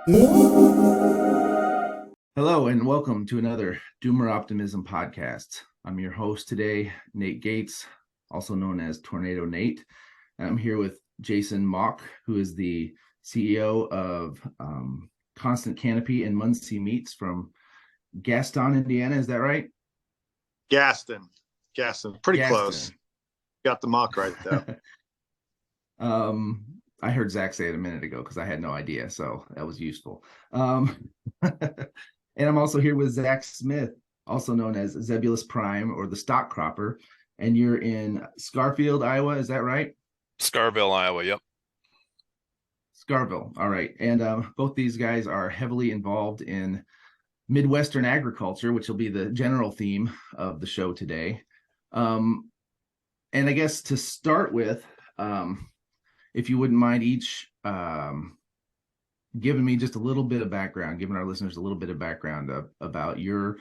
Hello and welcome to another Doomer Optimism podcast. I'm your host today, Nate Gates, also known as Tornado Nate. And I'm here with Jason Mauck, who is the CEO of Constant Canopy and Munsee Meats from Gaston, Indiana. Is that right? Gaston. Pretty close. Gaston. Got the mock right though. um, I heard Zack say it a minute ago because I had no idea, so that was useful. And I'm also here with Zack Smith, also known as Zebulus Prime or the stock cropper. And you're in Scarfield, Iowa. Is that right? Scarville, Iowa. Yep. Scarville. All right. And both these guys are heavily involved in Midwestern agriculture, which will be the general theme of the show today. And I guess to start with, if you wouldn't mind each giving me just a little bit of background, giving our listeners a little bit of background about your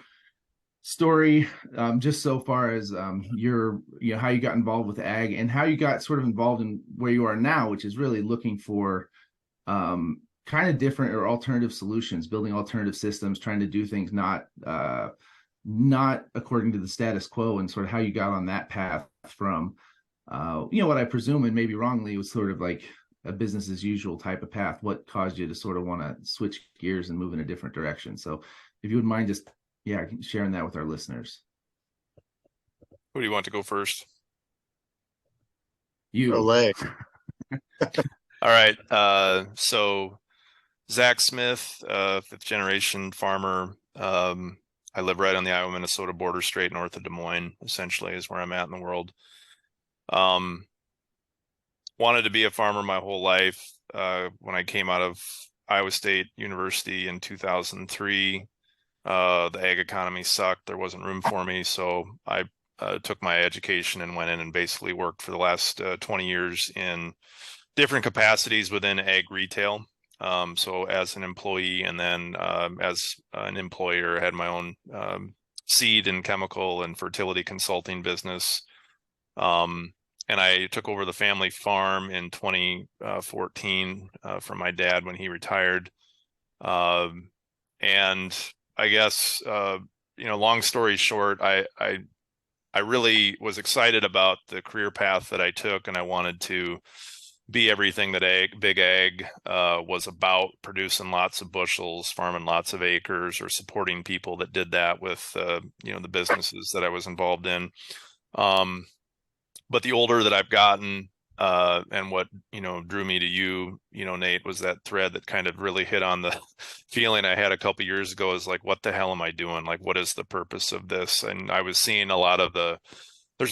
story, just so far as your, how you got involved with ag and how you got sort of involved in where you are now, which is really looking for kind of different or alternative solutions, building alternative systems, trying to do things not according to the status quo, and sort of how you got on that path from what I presume, and maybe wrongly, was sort of like a business as usual type of path. What caused you to sort of want to switch gears and move in a different direction? So if you wouldn't mind just sharing that with our listeners. Who do you want to go first? You. Olay. All right. So Zack Smith, fifth generation farmer. I live right on the Iowa-Minnesota border, straight north of Des Moines, essentially is where I'm at in the world. Wanted to be a farmer my whole life. When I came out of Iowa State University in 2003, the ag economy sucked. There wasn't room for me. So I took my education and went in and basically worked for the last 20 years in different capacities within ag retail. So as an employee, and then as an employer, I had my own seed and chemical and fertility consulting business. And I took over the family farm in 2014 from my dad when he retired. And I guess, long story short, I really was excited about the career path that I took, and I wanted to be everything that big ag was about: producing lots of bushels, farming lots of acres, or supporting people that did that with the businesses that I was involved in. But the older that I've gotten, and what drew me to you, Nate, was that thread that kind of really hit on the feeling I had a couple years ago, is like, what the hell am I doing? Like, what is the purpose of this? And I was seeing there's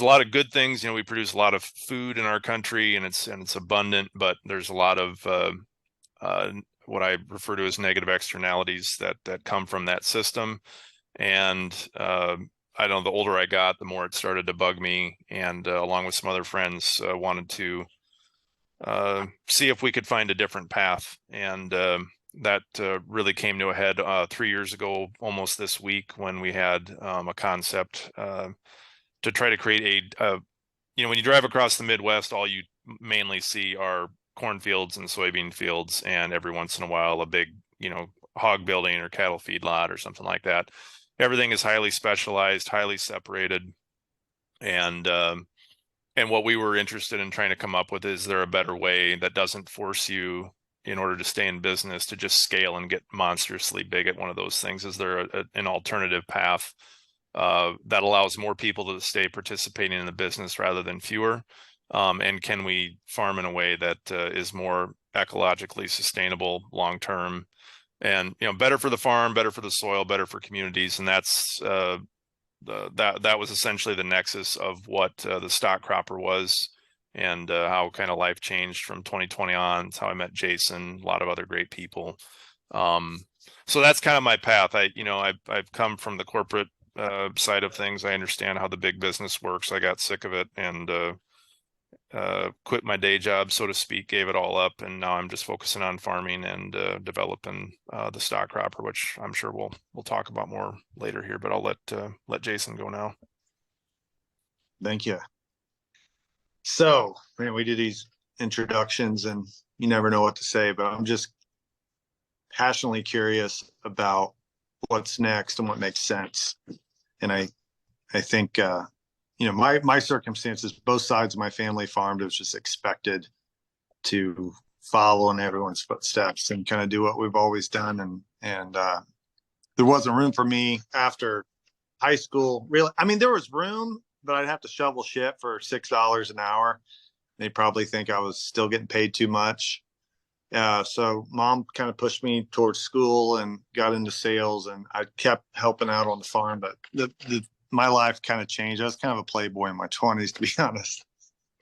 a lot of good things. We produce a lot of food in our country, and it's abundant, but there's a lot of what I refer to as negative externalities that come from that system. And I don't know, the older I got, the more it started to bug me, and along with some other friends, wanted to see if we could find a different path. And that really came to a head 3 years ago, almost this week, when we had a concept to try to create when you drive across the Midwest, all you mainly see are cornfields and soybean fields, and every once in a while a big, hog building or cattle feedlot or something like that. Everything is highly specialized, highly separated. And what we were interested in trying to come up with, is there a better way that doesn't force you, in order to stay in business, to just scale and get monstrously big at one of those things? Is there an alternative path that allows more people to stay participating in the business rather than fewer? And can we farm in a way that is more ecologically sustainable long-term, and better for the farm, better for the soil, better for communities? And that's that was essentially the nexus of what the stock cropper was, and how kind of life changed from 2020 on. It's how I met Jason, a lot of other great people. So that's kind of my path. I've come from the corporate side of things. I understand how the big business works. I got sick of it and quit my day job, so to speak, gave it all up, and now I'm just focusing on farming and developing the stock cropper, which I'm sure we'll talk about more later here. But I'll let Jason go now. Thank you. So, man, we did these introductions, and you never know what to say, but I'm just passionately curious about what's next and what makes sense. And I think, my circumstances, both sides of my family farmed. It was just expected to follow in everyone's footsteps and kind of do what we've always done. And there wasn't room for me after high school. Really, I mean, there was room, but I'd have to shovel shit for $6 an hour. They'd probably think I was still getting paid too much. So mom kind of pushed me towards school and got into sales, and I kept helping out on the farm. But my life kind of changed. I was kind of a playboy in my 20s, to be honest,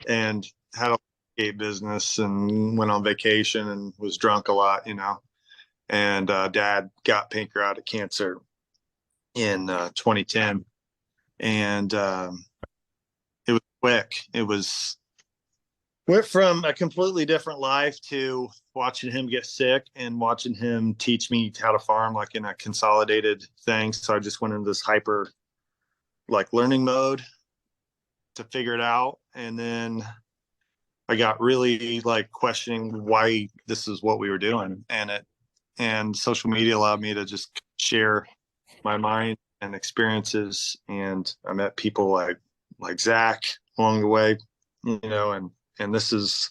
and had a skate business and went on vacation and was drunk a lot, And dad got pancreatic cancer in 2010, and it was quick. It went from a completely different life to watching him get sick and watching him teach me how to farm, like in a consolidated thing. So I just went into this hyper learning mode to figure it out. And then I got really questioning why this is what we were doing. And social media allowed me to just share my mind and experiences. And I met people like Zack along the way, and this is,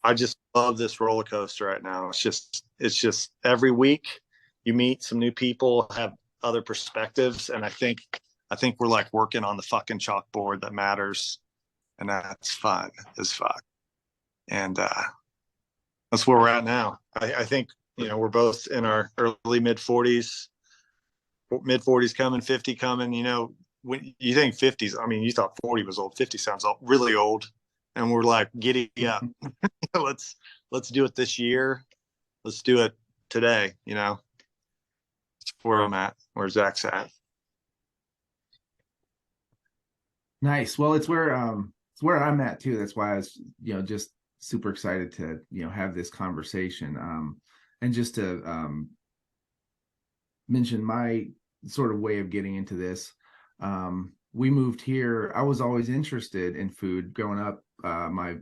I just love this roller coaster right now. It's just every week you meet some new people, have other perspectives. And I think we're working on the fucking chalkboard that matters. And that's fun as fuck. And that's where we're at now. I think, we're both in our early mid 40s coming, 50 coming, when you think 50s, I mean, you thought 40 was old. 50 sounds really old. And we're like, giddy up. let's do it this year. Let's do it today. That's where I'm at, where Zach's at. Nice. Well, it's where I'm at too. That's why I was, just super excited to, have this conversation. And just to mention my sort of way of getting into this. We moved here. I was always interested in food growing up. My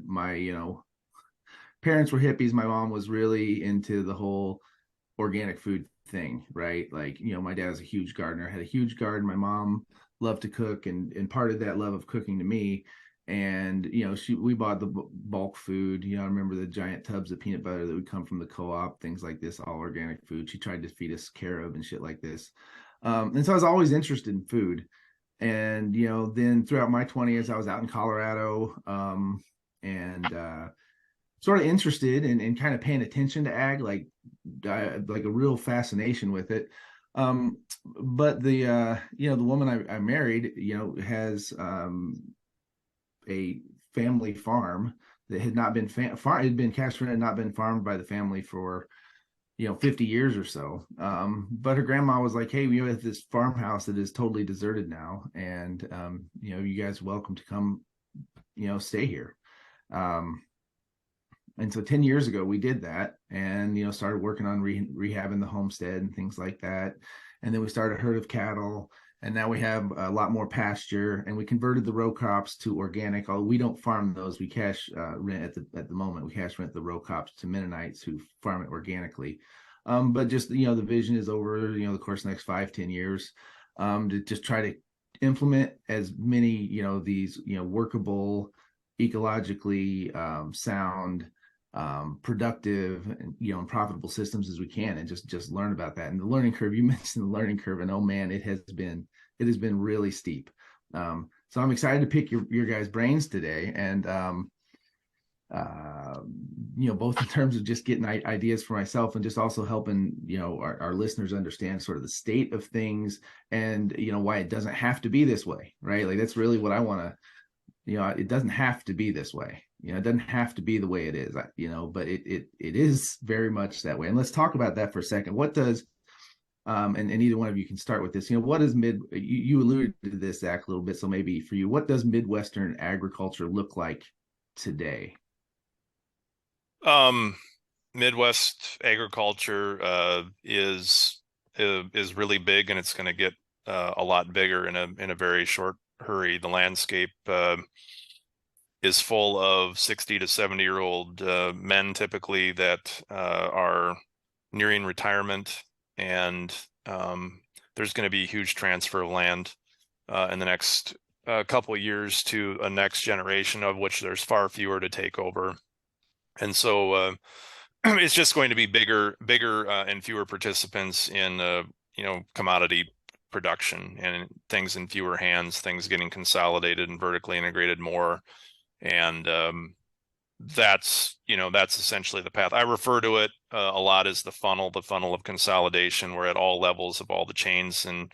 parents were hippies. My mom was really into the whole organic food thing, right? My dad was a huge gardener, had a huge garden. My mom loved to cook, and part of that love of cooking to me. And we bought the bulk food. I remember the giant tubs of peanut butter that would come from the co-op, things like this, all organic food. She tried to feed us carob and shit like this. And so I was always interested in food. And then throughout my 20s, I was out in Colorado, and sort of interested in kind of paying attention to ag, like a real fascination with it. But the woman I married, has a family farm that had not been had been castrated and not been farmed by the family for 50 years or so. But her grandma was like, hey, we have this farmhouse that is totally deserted now. And, you guys are welcome to come, stay here. And so 10 years ago, we did that and, started working on rehabbing the homestead and things like that. And then we started a herd of cattle. And now we have a lot more pasture, and we converted the row crops to organic. Although we don't farm those, we cash rent at the moment. We cash rent the row crops to Mennonites who farm it organically. But just the vision is over the course of the next 5-10 years, to just try to implement as many these workable, ecologically sound, productive and profitable systems as we can, and just learn about that. And the learning curve, you mentioned the learning curve, and oh man, it has been really steep. So I'm excited to pick your guys' brains today, and both in terms of just getting ideas for myself and just also helping our listeners understand sort of the state of things, and why it doesn't have to be this way, right? That's really what I want to, it doesn't have to be this way. It doesn't have to be the way it is, but it is very much that way. And let's talk about that for a second. What does, and either one of you can start with this, what is you alluded to this, Zach, a little bit. So maybe for you, what does Midwestern agriculture look like today? Midwest agriculture is really big, and it's going to get a lot bigger in a very short hurry. The landscape is full of 60 to 70-year-old men, typically, that are nearing retirement, and there's going to be a huge transfer of land in the next couple of years to a next generation, of which there's far fewer to take over. And so it's just going to be bigger and fewer participants in commodity production, and things in fewer hands, things getting consolidated and vertically integrated more. And that's essentially the path. I refer to it a lot as the funnel of consolidation, where at all levels of all the chains and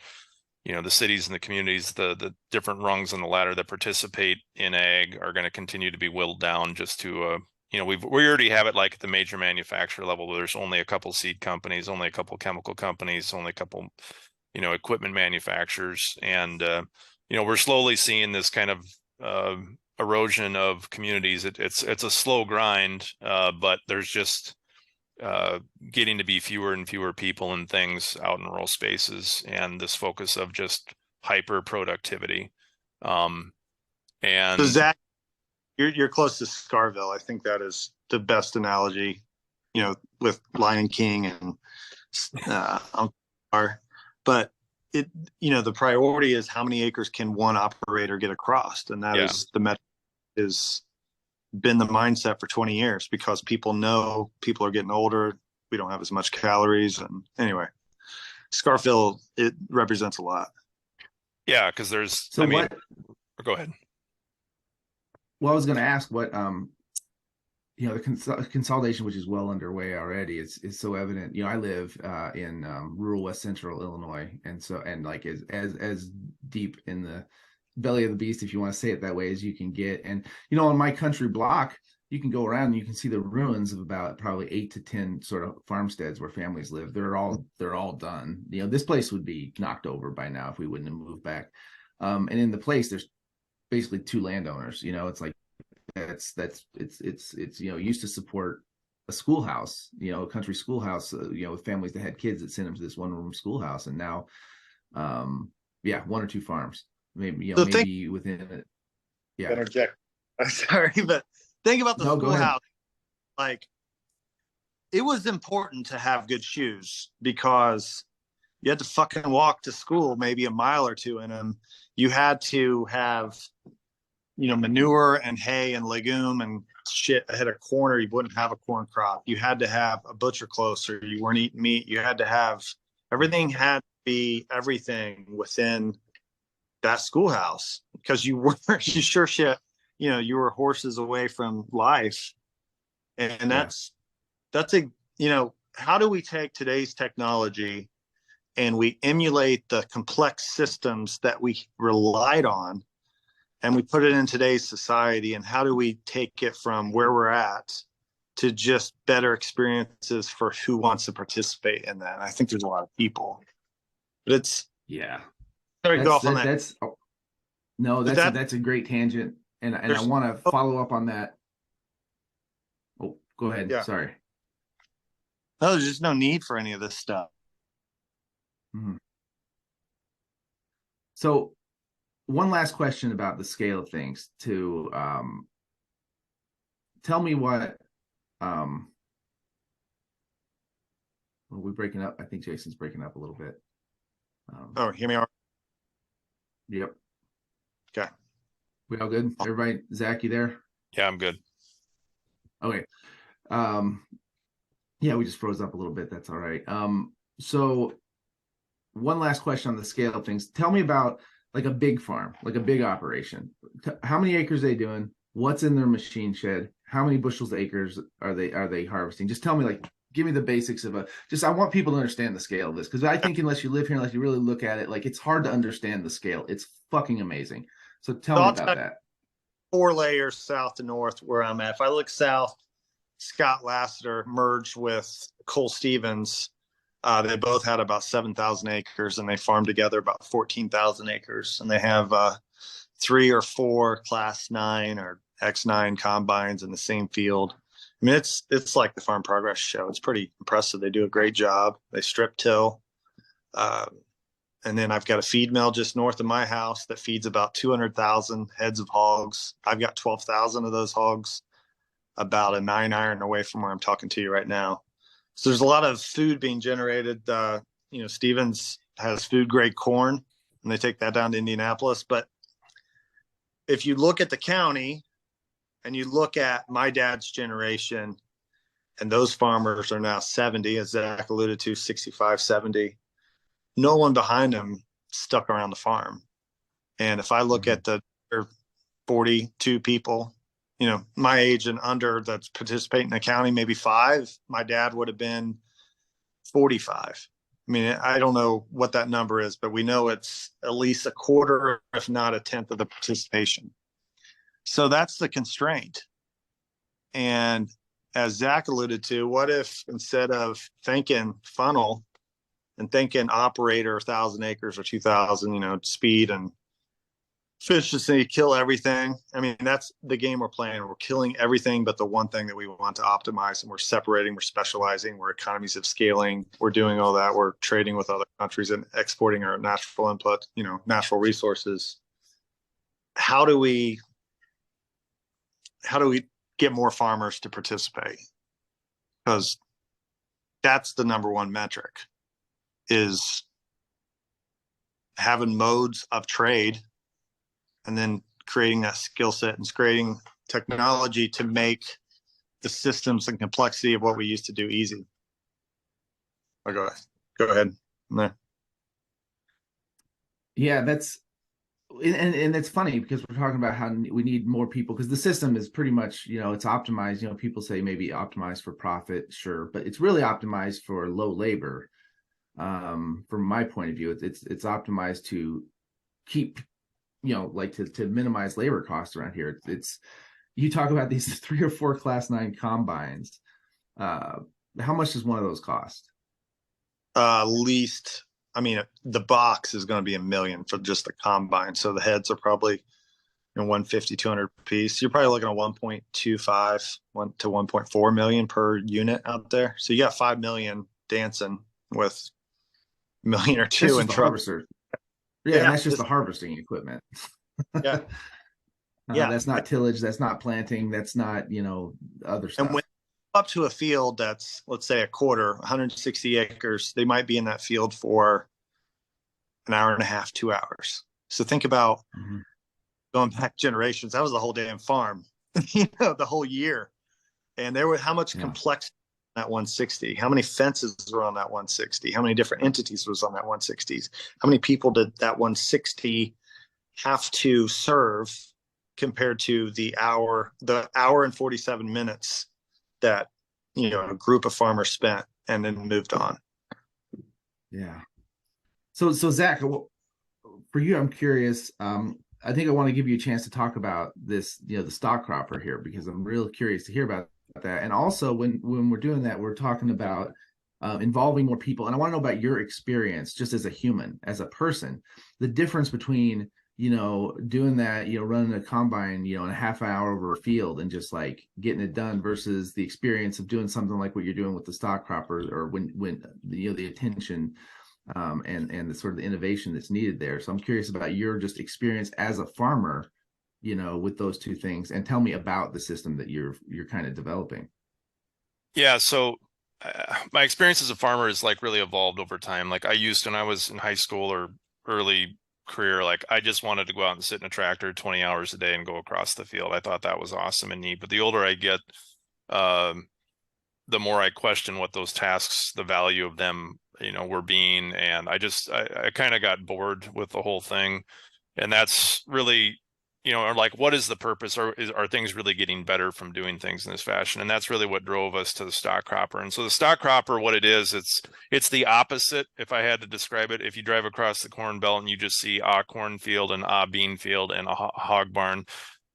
the cities and the communities, the different rungs on the ladder that participate in ag are going to continue to be whittled down just to we already have it like at the major manufacturer level, where there's only a couple seed companies, only a couple chemical companies, only a couple equipment manufacturers. And we're slowly seeing this kind of erosion of communities. It's a slow grind, but there's just getting to be fewer and fewer people and things out in rural spaces, and this focus of just hyper productivity. And So Zach, you're close to Scarville. I think that is the best analogy, with Lion King and but it, the priority is how many acres can one operator get across, and that is the metric. Is been the mindset for 20 years, because people know people are getting older. We don't have as much calories. And anyway, Scarville, it represents a lot. Yeah, because there's, go ahead. Well, I was going to ask what, the consolidation, which is well underway already, is so evident. I live in rural West Central Illinois, and like as deep in the belly of the beast, if you want to say it that way, as you can get. And on my country block, you can go around and you can see the ruins of about probably 8 to 10 sort of farmsteads where families live. They're all done. This place would be knocked over by now if we wouldn't have moved back. And in the place, there's basically 2 landowners. It's like it's used to support a schoolhouse, a country schoolhouse, with families that had kids that sent them to this 1-room schoolhouse. And now 1 or 2 farms. Maybe maybe within it. Yeah. Interject. I'm sorry, but think about the schoolhouse. Like, it was important to have good shoes, because you had to fucking walk to school maybe a mile or 2 in them. You had to have, manure and hay and legume and shit ahead of corn, or you wouldn't have a corn crop. You had to have a butcher close, or you weren't eating meat. You had to have everything everything within that schoolhouse, because you were horses away from life. And that's how do we take today's technology and we emulate the complex systems that we relied on, and we put it in today's society? And how do we take it from where we're at to just better experiences for who wants to participate in that? And I think there's a lot of people, but it's sorry to go off on that. That's a great tangent, and I want to follow up on that. Oh, go ahead. Yeah. Sorry. No, there's just no need for any of this stuff. Mm-hmm. So, one last question about the scale of things. To tell me what. Are we breaking up? I think Jason's breaking up a little bit. Hear me all right? Yep. Okay. We all good? Everybody? Zach, you there? Yeah, I'm good. Okay. We just froze up a little bit. That's all right. So one last question on the scale of things. Tell me about like a big farm, like a big operation. How many acres are they doing? What's in their machine shed? How many bushels of acres are they harvesting? Just tell me, give me the basics of I want people to understand the scale of this, because I think unless you live here, unless you really look at it, it's hard to understand the scale. It's fucking amazing. So tell me about that. 4 layers south to north where I'm at. If I look south, Scott Lassiter merged with Cole Stevens. They both had about 7,000 acres, and they farmed together about 14,000 acres. And they have 3 or 4 Class 9 or X9 combines in the same field. I mean, it's like the Farm Progress show. It's pretty impressive. They do a great job. They strip till. And then I've got a feed mill just north of my house that feeds about 200,000 heads of hogs. I've got 12,000 of those hogs, about a 9 iron away from where I'm talking to you right now. So there's a lot of food being generated. Stevens has food grade corn, and they take that down to Indianapolis. But if you look at the county and you look at my dad's generation, and those farmers are now 70, as Zack alluded to, 65, 70, no one behind them stuck around the farm. And if I look at the 42 people, my age and under that's participating in the county, maybe 5, my dad would have been 45. I mean, I don't know what that number is, but we know it's at least a quarter, if not a tenth of the participation. So that's the constraint. And as Zack alluded to, what if instead of thinking funnel and thinking operator 1,000 acres or 2,000, speed and efficiency, kill everything? I mean, that's the game we're playing. We're killing everything but the one thing that we want to optimize, and we're separating, we're specializing, we're economies of scaling, we're doing all that, we're trading with other countries and exporting our natural input, natural resources. How do we get more farmers to participate? Because that's the number one metric, is having modes of trade and then creating that skill set and creating technology to make the systems and complexity of what we used to do easy. Go ahead. No. Yeah, that's and it's funny because we're talking about how we need more people, because the system is pretty much, it's optimized. People say maybe optimized for profit, sure, but it's really optimized for low labor. From my point of view, it's optimized to keep, to minimize labor costs around here. It's you talk about these 3 or 4 Class 9 combines. How much does one of those cost? Least, the box is going to be $1 million for just the combine. So the heads are probably 150, 200 piece. You're probably looking at 1.25 to 1.4 million per unit out there. So you got 5 million dancing with $1 million or $2 million in trouble. Yeah, and that's just the harvesting equipment. Yeah. That's not tillage, that's not planting, that's not, other stuff. And when up to a field that's, let's say, a quarter, 160 acres, they might be in that field for an hour and a half, 2 hours. So think about going back generations. That was the whole damn farm, the whole year. And there were how much complexity on that 160? How many fences were on that 160? How many different entities was on that 160? How many people did that 160 have to serve compared to the hour and 47 minutes that a group of farmers spent and then moved on? Yeah. So Zack, for you, I'm curious. I think I want to give you a chance to talk about this, the stock cropper here, because I'm real curious to hear about that. And also, when we're doing that, we're talking about involving more people. And I want to know about your experience, just as a human, as a person, the difference between doing that, running a combine, in a half hour over a field and just like getting it done, versus the experience of doing something like what you're doing with the stock cropper, or when the attention and the sort of the innovation that's needed there. So I'm curious about your just experience as a farmer, with those two things, and tell me about the system that you're kind of developing. Yeah. So my experience as a farmer is like really evolved over time. Like when I was in high school or early career, like I just wanted to go out and sit in a tractor 20 hours a day and go across the field. I thought that was awesome and neat. But the older I get, the more I question what those tasks, the value of them, were being. And I kind of got bored with the whole thing. And that's really, like, what is the purpose? Are things really getting better from doing things in this fashion? And that's really what drove us to the stock cropper. And so the stock cropper, what it is, it's the opposite. If I had to describe it, if you drive across the corn belt and you just see a cornfield and a bean field and a hog barn,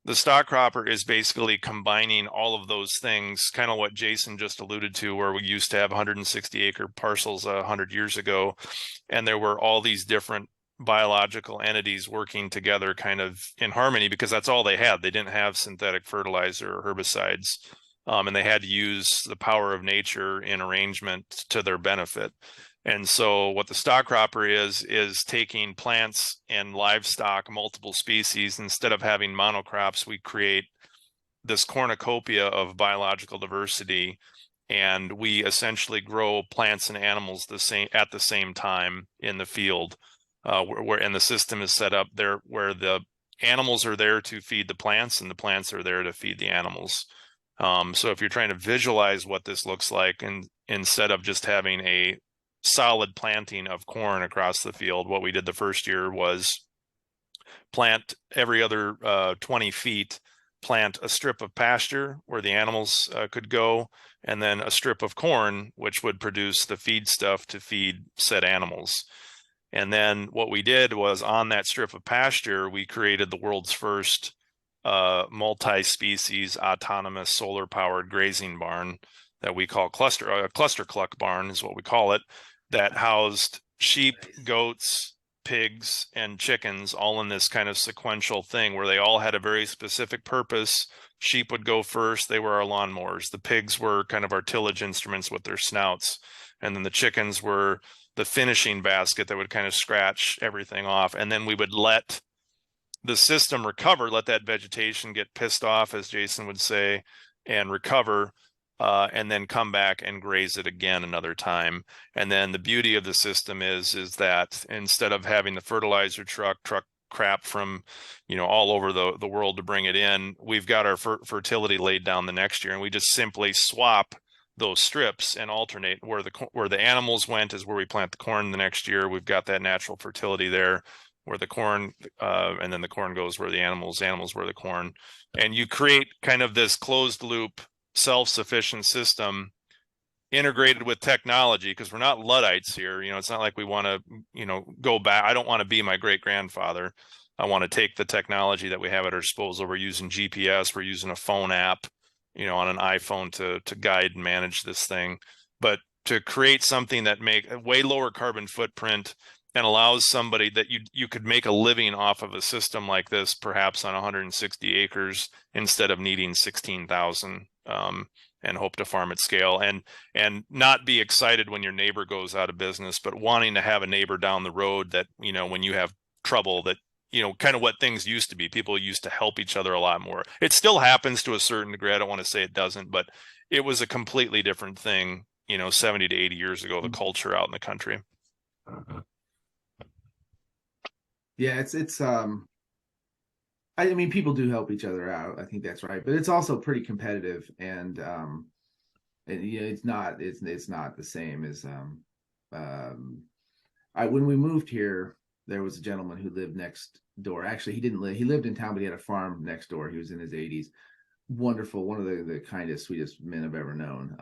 the stock cropper is basically combining all of those things, kind of what Jason just alluded to, where we used to have 160 acre parcels 100 years ago. And there were all these different biological entities working together kind of in harmony, because that's all they had. They didn't have synthetic fertilizer or herbicides, and they had to use the power of nature in arrangement to their benefit. And so what the stock cropper is taking plants and livestock, multiple species. Instead of having monocrops, we create this cornucopia of biological diversity and we essentially grow plants and animals at the same time in the field, and the system is set up there where the animals are there to feed the plants and the plants are there to feed the animals. So if you're trying to visualize what this looks like, and instead of just having a solid planting of corn across the field, what we did the first year was plant every other 20 feet, plant a strip of pasture where the animals could go, and then a strip of corn, which would produce the feed stuff to feed said animals. And then what we did was, on that strip of pasture, we created the world's first multi-species autonomous solar-powered grazing barn that we call Cluster Cluck barn is what we call it, that housed sheep, goats, pigs, and chickens all in this kind of sequential thing where they all had a very specific purpose. Sheep would go first. They were our lawnmowers. The pigs were kind of our tillage instruments with their snouts. And then the chickens were the finishing basket that would kind of scratch everything off. And then we would let the system recover, let that vegetation get pissed off, as Jason would say, and recover, and then come back and graze it again another time. And then the beauty of the system is that instead of having the fertilizer truck crap from, all over the world to bring it in, we've got our fertility laid down the next year, and we just simply swap those strips and alternate. Where the animals went is where we plant the corn the next year. We've got that natural fertility there where the corn, and then the corn goes where the animals where the corn. And you create kind of this closed loop, self-sufficient system integrated with technology, because we're not Luddites here. It's not like we want to, go back. I don't want to be my great grandfather. I want to take the technology that we have at our disposal. We're using GPS, we're using a phone app, on an iPhone to guide and manage this thing, but to create something that make a way lower carbon footprint and allows somebody that you could make a living off of a system like this, perhaps on 160 acres instead of needing 16,000, and hope to farm at scale, and not be excited when your neighbor goes out of business, but wanting to have a neighbor down the road that, when you have trouble, that, kind of what things used to be. People used to help each other a lot more. It still happens to a certain degree. I don't want to say it doesn't, but it was a completely different thing, 70 to 80 years ago, the culture out in the country. Yeah, it's I mean, people do help each other out. I think that's right, but it's also pretty competitive, and it's not the same as when we moved here, there was a gentleman who lived next door. Actually, he lived in town, but he had a farm next door. He was in his 80s. Wonderful, one of the kindest, sweetest men I've ever known.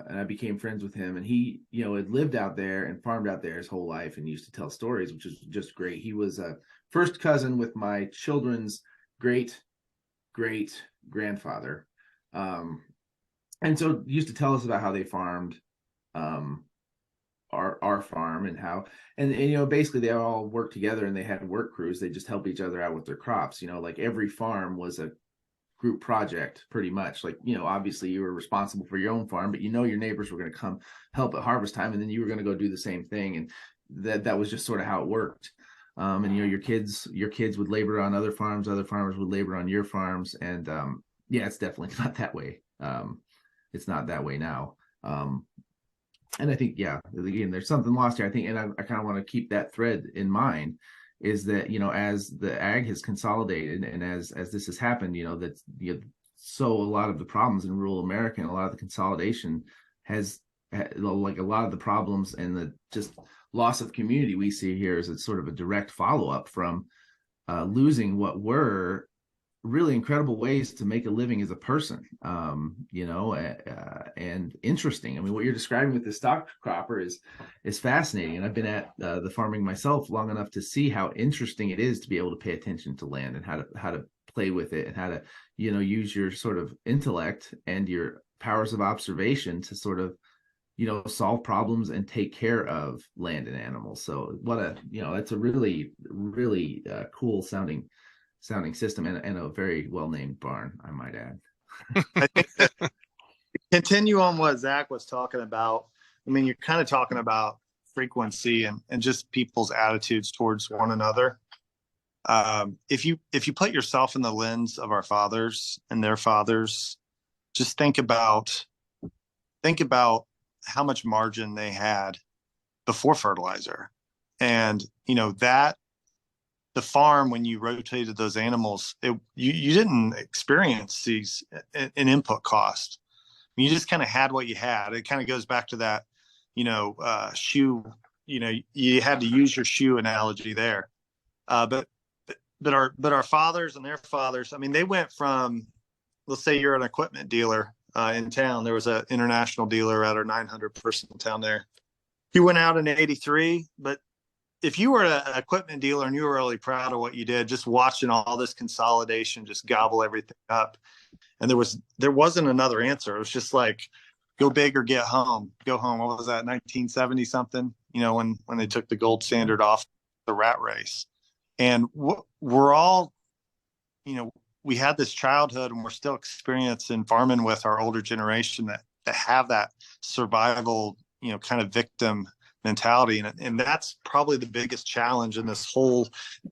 And I became friends with him, and he, had lived out there and farmed out there his whole life and used to tell stories, which is just great. He was a first cousin with my children's great grandfather. And so used to tell us about how they farmed our farm, and how, and basically they all worked together, and they had work crews. They just help each other out with their crops. Like every farm was a group project, pretty much. Like, obviously you were responsible for your own farm, but your neighbors were going to come help at harvest time, and then you were going to go do the same thing. And that was just sort of how it worked. And your kids would labor on other farms, other farmers would labor on your farms. And yeah, it's definitely not that way. It's not that way now. And I think, yeah, again, there's something lost here, I think. And I kind of want to keep that thread in mind, is that, as the ag has consolidated, and as this has happened, that, so a lot of the problems in rural America and a lot of the consolidation has, like, a lot of the problems and the just loss of community we see here is it's sort of a direct follow-up from losing what were really incredible ways to make a living as a person, and interesting. I mean, what you're describing with the stock cropper is fascinating. And I've been at the farming myself long enough to see how interesting it is to be able to pay attention to land, and how to play with it, and how to, use your sort of intellect and your powers of observation to sort of, solve problems and take care of land and animals. So that's a really, really cool sounding system, and a very well-named barn, I might add. I think that, continue on what Zach was talking about. I mean, you're kind of talking about frequency and just people's attitudes towards one another. If you put yourself in the lens of our fathers and their fathers, just think about think about how much margin they had before fertilizer. And, that the farm, when you rotated those animals, you didn't experience an input cost. You just kind of had what you had. It kind of goes back to that, shoe, you had to use your shoe analogy there. But our fathers and their fathers, I mean, they went from, let's say you're an equipment dealer in town. There was an international dealer at our 900 person town there. He went out in 83, but if you were an equipment dealer and you were really proud of what you did, just watching all this consolidation, just gobble everything up. And there wasn't another answer. It was just like, go big or get home, go home. What was that? 1970 something, when they took the gold standard off the rat race. And we're all, we had this childhood and we're still experiencing farming with our older generation that have that survival, kind of victim mentality. And that's probably the biggest challenge in this whole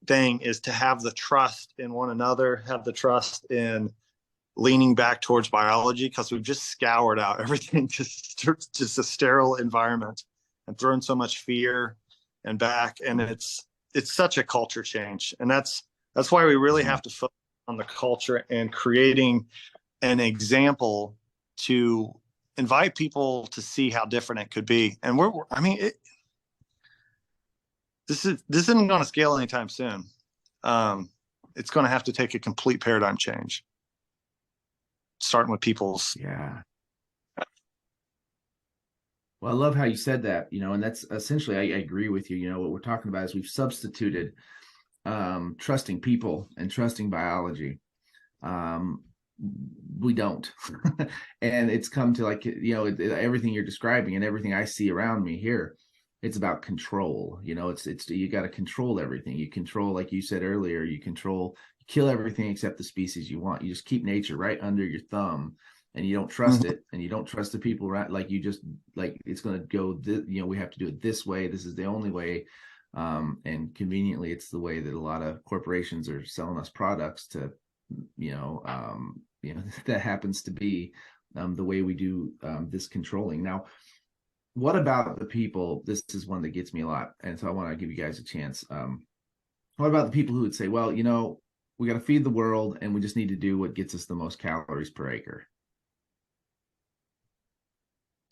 thing, is to have the trust in one another, have the trust in leaning back towards biology, because we've just scoured out everything, just a sterile environment, and thrown so much fear and back. And it's such a culture change. And that's why we really have to focus on the culture and creating an example to invite people to see how different it could be. And this isn't going to scale anytime soon. It's going to have to take a complete paradigm change, starting with people's. Yeah. Well, I love how you said that, and that's essentially, I agree with you. What we're talking about is we've substituted trusting people and trusting biology. We don't. And it's come to, like, everything you're describing and everything I see around me here, it's about control. It's you got to control everything. You control, like you said earlier, you kill everything except the species you want. You just keep nature right under your thumb, and you don't trust it, and you don't trust the people, right? Like, you just, like, it's going to go, we have to do it this way. This is the only way. And conveniently, it's the way that a lot of corporations are selling us products to, that happens to be the way we do this controlling. Now, what about the people? This is one that gets me a lot, and so I want to give you guys a chance. What about the people who would say, well, we got to feed the world, and we just need to do what gets us the most calories per acre?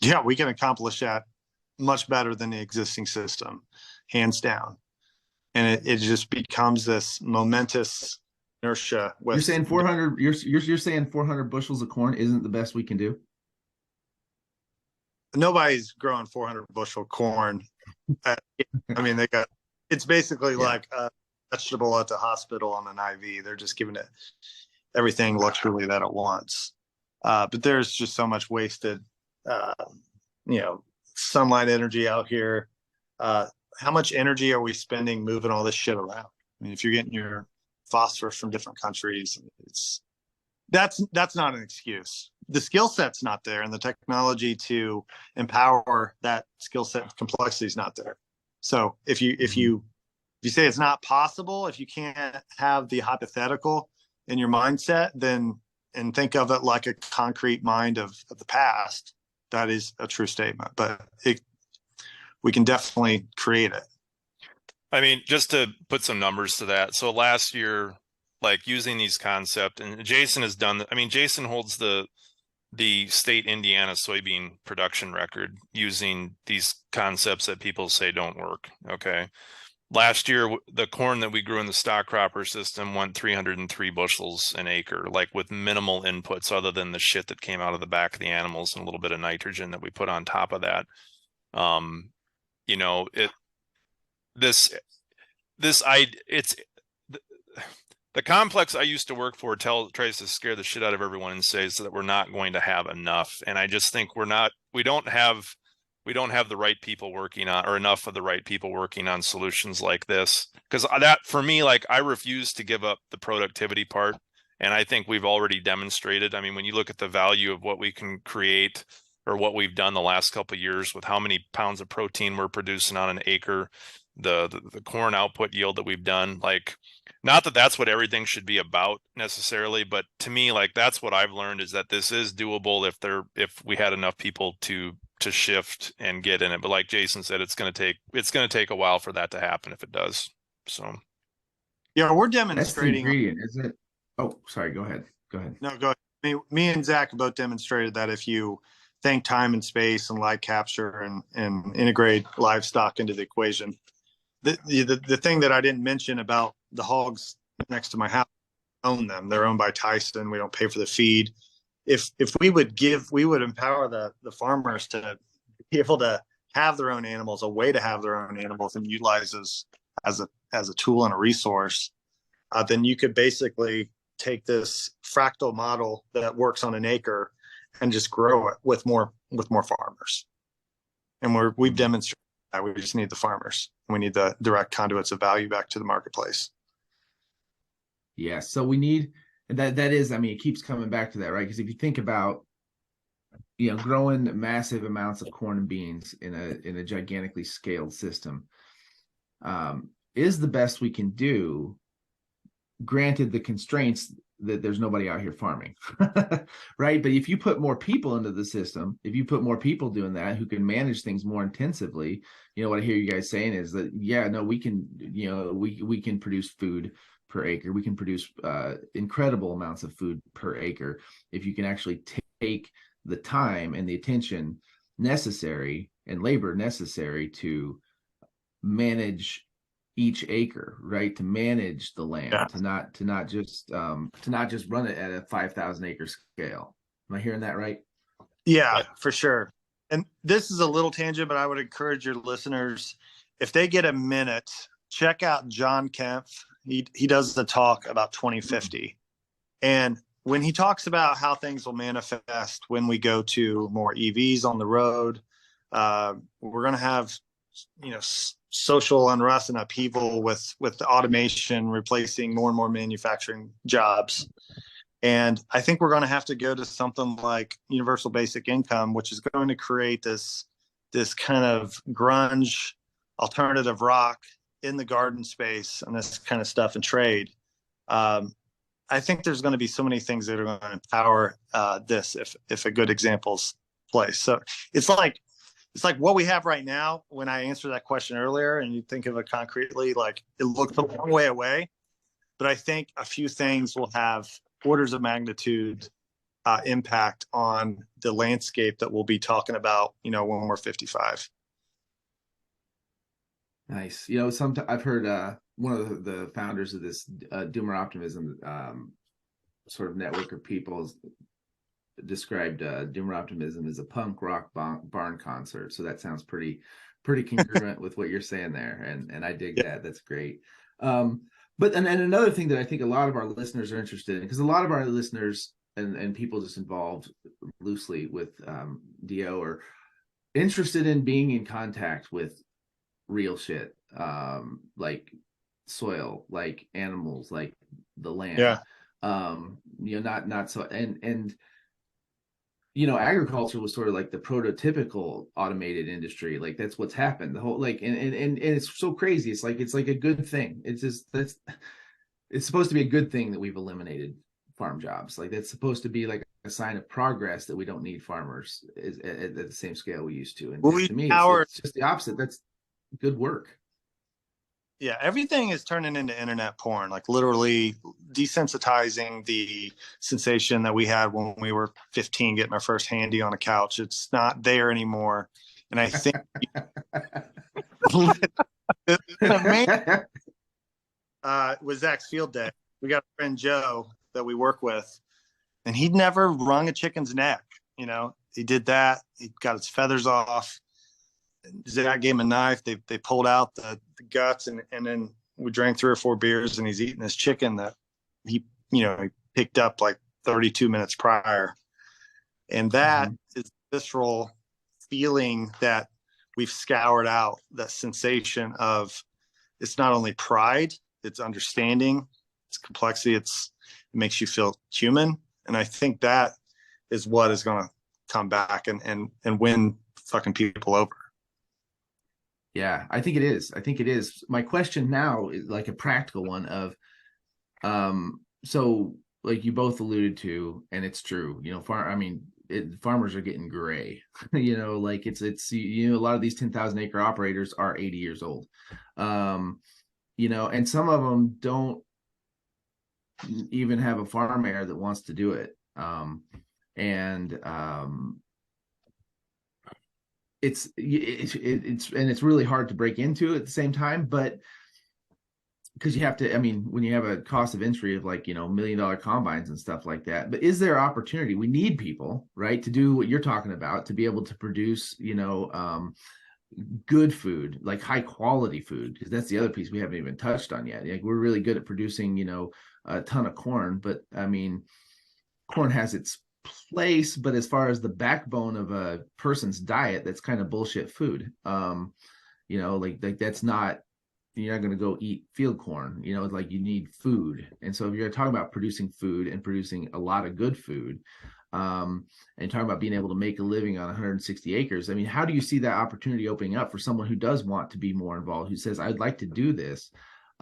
Yeah, we can accomplish that much better than the existing system, hands down. And it just becomes this momentous inertia. You're saying 400. You're saying 400 bushels of corn isn't the best we can do? Nobody's growing 400 bushel corn. I mean, it's basically like a vegetable at the hospital on an IV. They're just giving it everything luxury that it wants. But there's just so much wasted, sunlight energy out here. How much energy are we spending moving all this shit around? I mean, if you're getting your phosphorus from different countries, that's not an excuse. The skill set's not there, and the technology to empower that skill set complexity is not there. So if you say it's not possible, if you can't have the hypothetical in your mindset, then, and think of it like a concrete mind of the past, that is a true statement. But we can definitely create it. I mean, just to put some numbers to that. So last year, like, using these concepts, and Jason has done, Jason holds the state Indiana soybean production record using these concepts that people say don't work. Okay. Last year, the corn that we grew in the stock cropper system went 303 bushels an acre, like, with minimal inputs other than the shit that came out of the back of the animals and a little bit of nitrogen that we put on top of that. The complex I used to work for tries to scare the shit out of everyone and says that we're not going to have enough. And I just think we don't have the right people working on, or enough of the right people working on solutions like this. Because that, for me, like, I refuse to give up the productivity part. And I think we've already demonstrated. I mean, when you look at the value of what we can create, or what we've done the last couple of years with how many pounds of protein we're producing on an acre, the corn output yield that we've done, like, Not that that's what everything should be about necessarily, but to me, like that's what I've learned is that this is doable if we had enough people to shift and get in it. But like Jason said, it's going to take a while for that to happen if it does. So Yeah, we're That's the demonstrating. ingredient, isn't it? Oh, sorry. Go ahead. Go ahead. No, go ahead. Me and Zach both demonstrated that if you think time and space and light capture and integrate livestock into the equation, the thing that I didn't mention about the hogs next to my house, own them. They're owned by Tyson. We don't pay for the feed. If we would empower the farmers to be able to have their own animals, a way to have their own animals and utilize as a tool and a resource, then you could basically take this fractal model that works on an acre and just grow it with more farmers. And we've demonstrated that. We just need the farmers. We need the direct conduits of value back to the marketplace. Yeah. So we need that is, I mean, it keeps coming back to that, right? Because if you think about, growing massive amounts of corn and beans in a gigantically scaled system, is the best we can do, granted the constraints that there's nobody out here farming, right? But if you put more people into the system, if you put more people doing that who can manage things more intensively, what I hear you guys saying is that, yeah, no, we can, we can produce food per acre. We can produce incredible amounts of food per acre if you can actually take the time and the attention necessary and labor necessary to manage each acre, right? To manage the land, Yeah. to not just run it at a 5,000 acre scale. Am I hearing that right? Yeah, for sure. And this is a little tangent, but I would encourage your listeners, if they get a minute, check out John Kempf. He does the talk about 2050. And when he talks about how things will manifest when we go to more EVs on the road, we're going to have, social unrest and upheaval with the automation replacing more and more manufacturing jobs. And I think we're going to have to go to something like universal basic income, which is going to create this kind of grunge alternative rock in the garden space and this kind of stuff and trade. I think there's going to be so many things that are going to empower this if a good example's place. So it's like what we have right now. When I answered that question earlier and you think of it concretely, like it looks a long way away, but I think a few things will have orders of magnitude impact on the landscape that we'll be talking about, when we're 55. Nice. I've heard one of the founders of this Doomer Optimism sort of network of people described Doomer Optimism as a punk rock barn concert. So that sounds pretty congruent with what you're saying there, and I dig that. That's great. But another thing that I think a lot of our listeners are interested in, because a lot of our listeners and people just involved loosely with DO are interested in being in contact with real shit, like soil, like animals, like the land. Yeah. Not so and agriculture was sort of like the prototypical automated industry. Like that's what's happened. The whole and it's so crazy. It's like a good thing. It's supposed to be a good thing that we've eliminated farm jobs. Like that's supposed to be like a sign of progress that we don't need farmers at the same scale we used to. And to me, it's just the opposite. That's good work. Yeah, everything is turning into internet porn, like literally desensitizing the sensation that we had when we were 15 getting our first handy on a couch. It's not there anymore. And I think with Zach's field day, we got a friend Joe that we work with, and he'd never wrung a chicken's neck. He did that. He got its feathers off. Zack gave him a knife. They pulled out the guts, and then we drank 3 or 4 beers, and he's eating this chicken that he picked up like 32 minutes prior. And that is the visceral feeling that we've scoured out, that sensation of, it's not only pride, it's understanding, it's complexity, it makes you feel human. And I think that is what is going to come back and win fucking people over. Yeah, I think it is. My question now is like a practical one of, So like you both alluded to, and it's true, farmers are getting gray. Like it's a lot of these 10,000 acre operators are 80 years old. And some of them don't even have a farm heir that wants to do it. And it's really hard to break into at the same time, but because you have to, when you have a cost of entry of like, $1 million combines and stuff like that, but is there opportunity? We need people, right, to do what you're talking about, to be able to produce, good food, like high quality food, because that's the other piece we haven't even touched on yet. Like we're really good at producing, a ton of corn, but corn has its place, but as far as the backbone of a person's diet, that's kind of bullshit food. Like that's not, you're not going to go eat field corn. Like you need food. And so if you're talking about producing food and producing a lot of good food, and talking about being able to make a living on 160 acres, how do you see that opportunity opening up for someone who does want to be more involved, who says, I'd like to do this?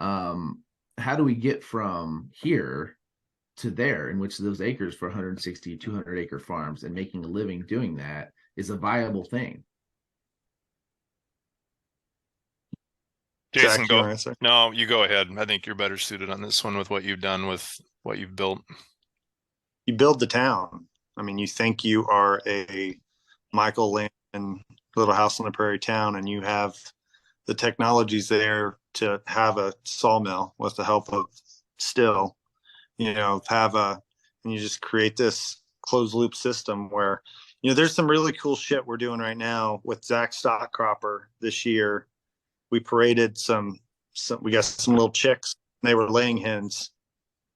How do we get from here to there, in which those acres for 160, 200 acre farms and making a living doing that is a viable thing? Jason, Zack, you go. want to answer? No, you go ahead. I think you're better suited on this one with what you've done with what you've built. You build the town. You think you are a Michael Landon Little House on the Prairie town, and you have the technologies there to have a sawmill with the help of still, and you just create this closed loop system where, there's some really cool shit we're doing right now with Zack stock cropper this year. We paraded we got some little chicks, and they were laying hens.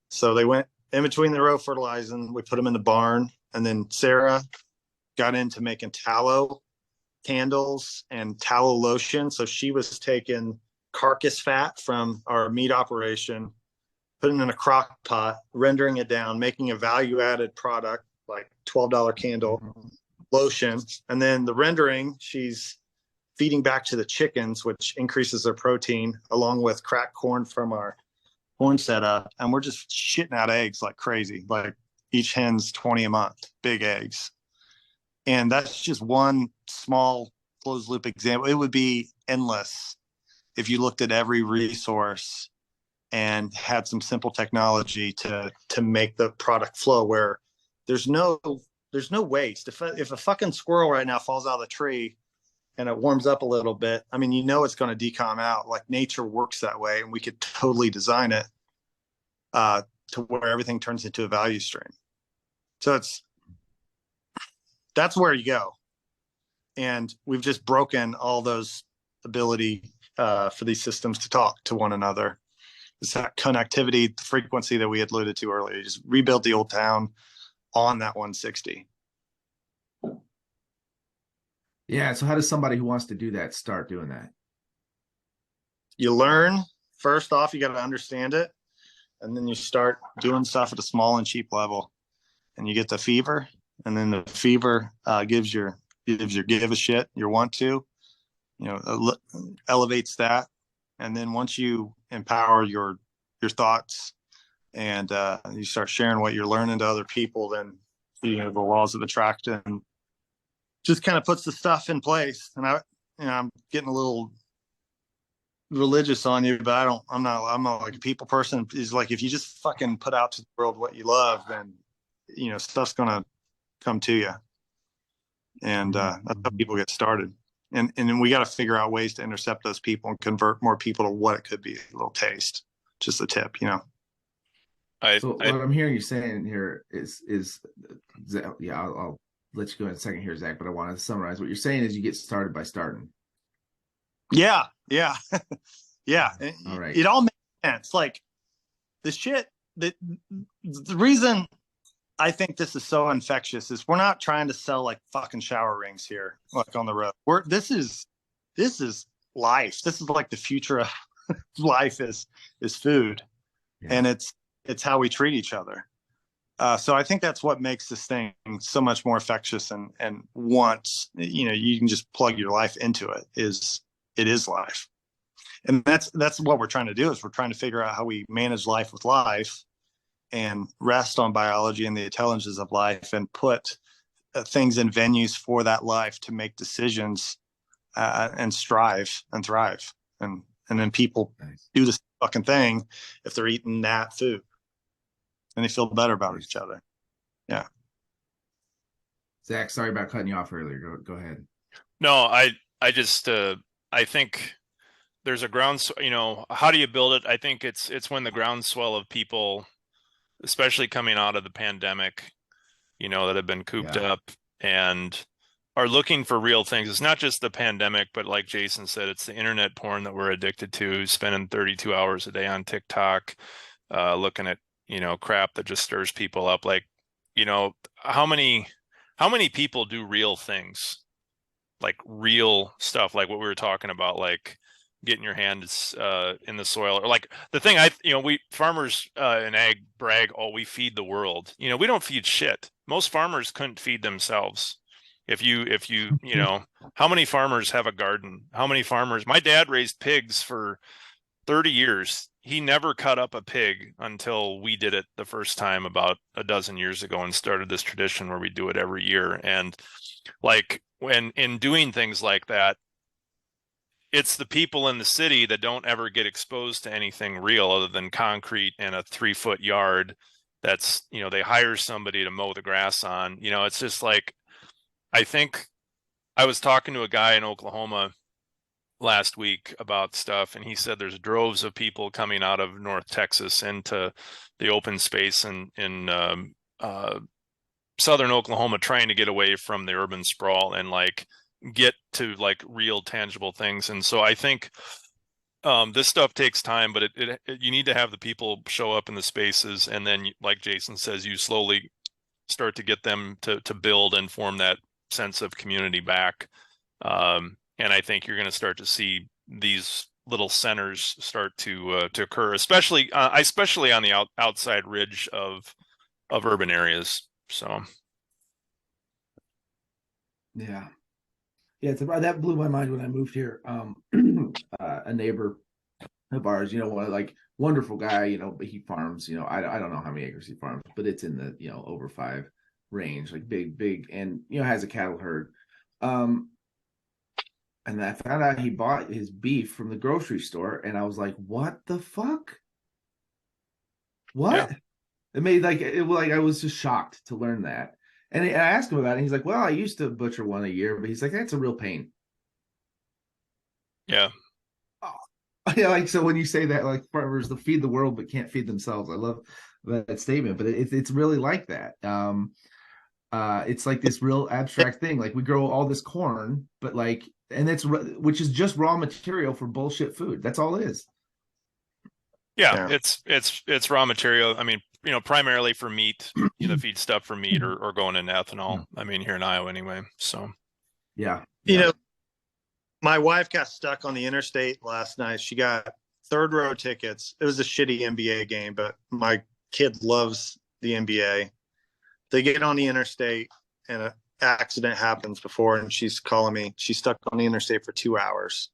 So they went in between the row fertilizing. We put them in the barn, and then Sarah got into making tallow candles and tallow lotion. So she was taking carcass fat from our meat operation, putting it in a crock pot, rendering it down, making a value added product like $12 candle lotion. And then the rendering, she's feeding back to the chickens, which increases their protein, along with cracked corn from our corn setup. And we're just shitting out eggs like crazy. Like each hen's 20 a month, big eggs. And that's just one small closed loop example. It would be endless if you looked at every resource and had some simple technology to make the product flow where there's no waste. If a fucking squirrel right now falls out of the tree and it warms up a little bit, it's going to decom out. Like nature works that way, and we could totally design it to where everything turns into a value stream. So that's where you go. And we've just broken all those ability for these systems to talk to one another. It's that connectivity, the frequency that we had alluded to earlier. You just rebuilt the old town on that 160. Yeah. So how does somebody who wants to do that start doing that? You learn. First off, you got to understand it. And then you start doing stuff at a small and cheap level. And you get the fever. And then the fever gives your give a shit, your want to, elevates that. And then once you empower your thoughts and you start sharing what you're learning to other people, then the laws of attraction just kind of puts the stuff in place. And I'm getting a little religious on you, but I'm not like a people person. Is like, if you just fucking put out to the world what you love, then stuff's gonna come to you. And that's how people get started. And then we got to figure out ways to intercept those people and convert more people to what it could be, a little taste, just a tip, So what I'm hearing you saying here is yeah, I'll let you go in a second here, Zach, but I want to summarize what you're saying is you get started by starting. Yeah. All right. It all makes sense. Like the shit that the reason I think this is so infectious is we're not trying to sell like fucking shower rings here, like on the road. This is life. This is like the future of life is food. Yeah. And it's how we treat each other. So I think that's what makes this thing so much more infectious. And once, you can just plug your life into it, it is life. And that's what we're trying to do, is we're trying to figure out how we manage life with life and rest on biology and the intelligence of life, and put things in venues for that life to make decisions and strive and thrive. And then people do this fucking thing if they're eating that food, and they feel better about each other. Yeah. Zach, sorry about cutting you off earlier. Go ahead. No, I just I think there's a ground, how do you build it? I think it's when the groundswell of people, especially coming out of the pandemic, that have been cooped up and are looking for real things. It's not just the pandemic, but like Jason said, it's the internet porn that we're addicted to, spending 32 hours a day on TikTok, looking at, crap that just stirs people up. Like, how many people do real things, like real stuff, like what we were talking about, like getting your hands in the soil, or like the thing we farmers in ag brag, oh, we feed the world. We don't feed shit. Most farmers couldn't feed themselves. If you how many farmers have a garden? How many farmers? My dad raised pigs for 30 years. He never cut up a pig until we did it the first time about a dozen years ago, and started this tradition where we do it every year. And like, when in doing things like that, it's the people in the city that don't ever get exposed to anything real other than concrete and a 3-foot yard that's, they hire somebody to mow the grass on. It's just like, I think I was talking to a guy in Oklahoma last week about stuff, and he said there's droves of people coming out of North Texas into the open space in southern Oklahoma, trying to get away from the urban sprawl and like get to like real tangible things. And so I think this stuff takes time, but you need to have the people show up in the spaces, and then, like Jason says, you slowly start to get them to build and form that sense of community back. And I think you're going to start to see these little centers start to occur, especially on the outside ridge of urban areas. So, yeah, that blew my mind when I moved here. A neighbor of ours, like wonderful guy, but he farms, I don't know how many acres he farms, but it's in the, over 5 range, like big, and, has a cattle herd. And I found out he bought his beef from the grocery store, and I was like, what the fuck? What? Yeah. It made I was just shocked to learn that. And I asked him about it, and he's like, well, I used to butcher one a year, but he's like, that's a real pain. Yeah. Oh. Yeah, so when you say that, like, farmers, they'll feed the world but can't feed themselves. I love that statement, but it's really like that. It's like this real abstract thing. Like, we grow all this corn, but which is just raw material for bullshit food. That's all it is. Yeah. It's raw material. I mean, primarily for meat, feed stuff for meat or going into ethanol. I mean, here in Iowa anyway. So, yeah. My wife got stuck on the interstate last night. She got 3rd row tickets. It was a shitty NBA game, but my kid loves the NBA. They get on the interstate and an accident happens before, and she's calling me. She's stuck on the interstate for 2 hours.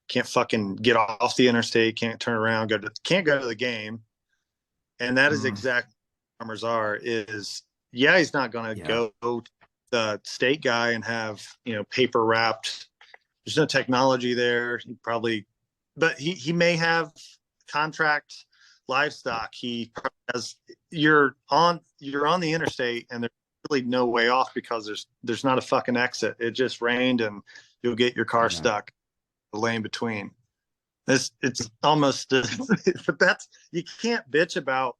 Can't fucking get off the interstate. Can't turn around. Can't go to the game. And that is exactly what farmers are. He's not going to go to the state guy and have, paper wrapped. There's no technology there. But he may have contract livestock. He has, you're on the interstate, and there's really no way off because there's not a fucking exit. It just rained, and you'll get your car stuck the lane between. It's almost, but you can't bitch about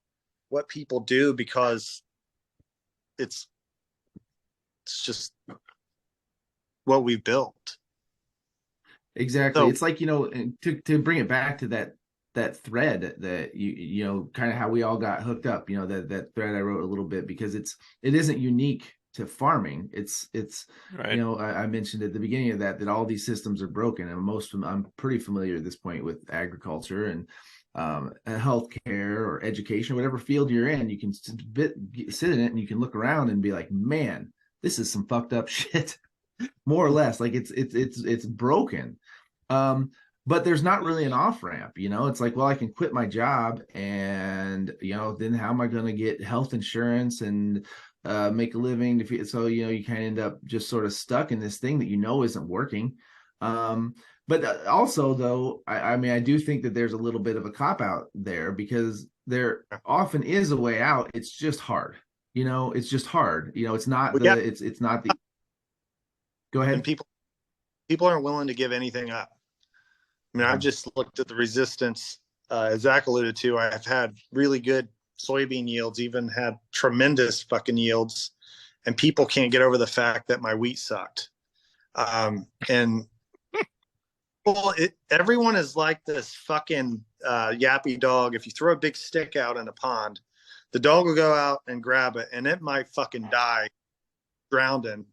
what people do because it's just what we built. Exactly. So, it's like, to bring it back to that thread that kind of how we all got hooked up, that thread I wrote a little bit, because it isn't unique to farming. It's right. I mentioned at the beginning of that all these systems are broken, and I'm pretty familiar at this point with agriculture and healthcare or education, whatever field you're in. You can sit in it and you can look around and be like, man, this is some fucked up shit. More or less, like it's broken. but there's not really an off ramp. It's like, well, I can quit my job, and then how am I going to get health insurance and make a living? So you kind of end up just sort of stuck in this thing that isn't working. But also, though, I mean, I do think that there's a little bit of a cop out there, because there often is a way out. It's just hard. It's just hard. It's not it's not the. Go ahead. And people aren't willing to give anything up. I mean, I've just looked at the resistance. As Zack alluded to, I've had really good soybean yields, even had tremendous fucking yields, and people can't get over the fact that my wheat sucked. And well, everyone is like this fucking yappy dog. If you throw a big stick out in a pond, the dog will go out and grab it, and it might fucking die drowning,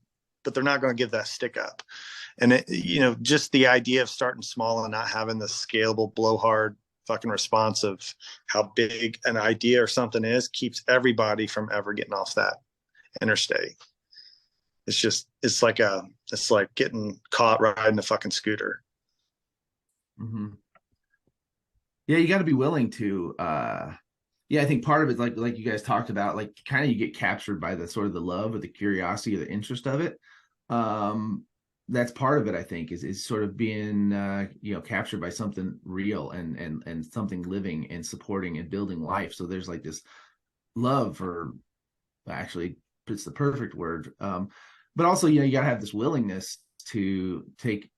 but they're not going to give that stick up. And just the idea of starting small and not having the scalable blowhard fucking response of how big an idea or something is keeps everybody from ever getting off that interstate. It's like getting caught riding a fucking scooter. Mm-hmm. Yeah, you got to be willing to. I think part of it, like you guys talked about, like kind of you get captured by the sort of the love or the curiosity or the interest of it. That's part of it, I think, is sort of being captured by something real and something living and supporting and building life. So there's like this love, or actually it's the perfect word, but also you gotta have this willingness to take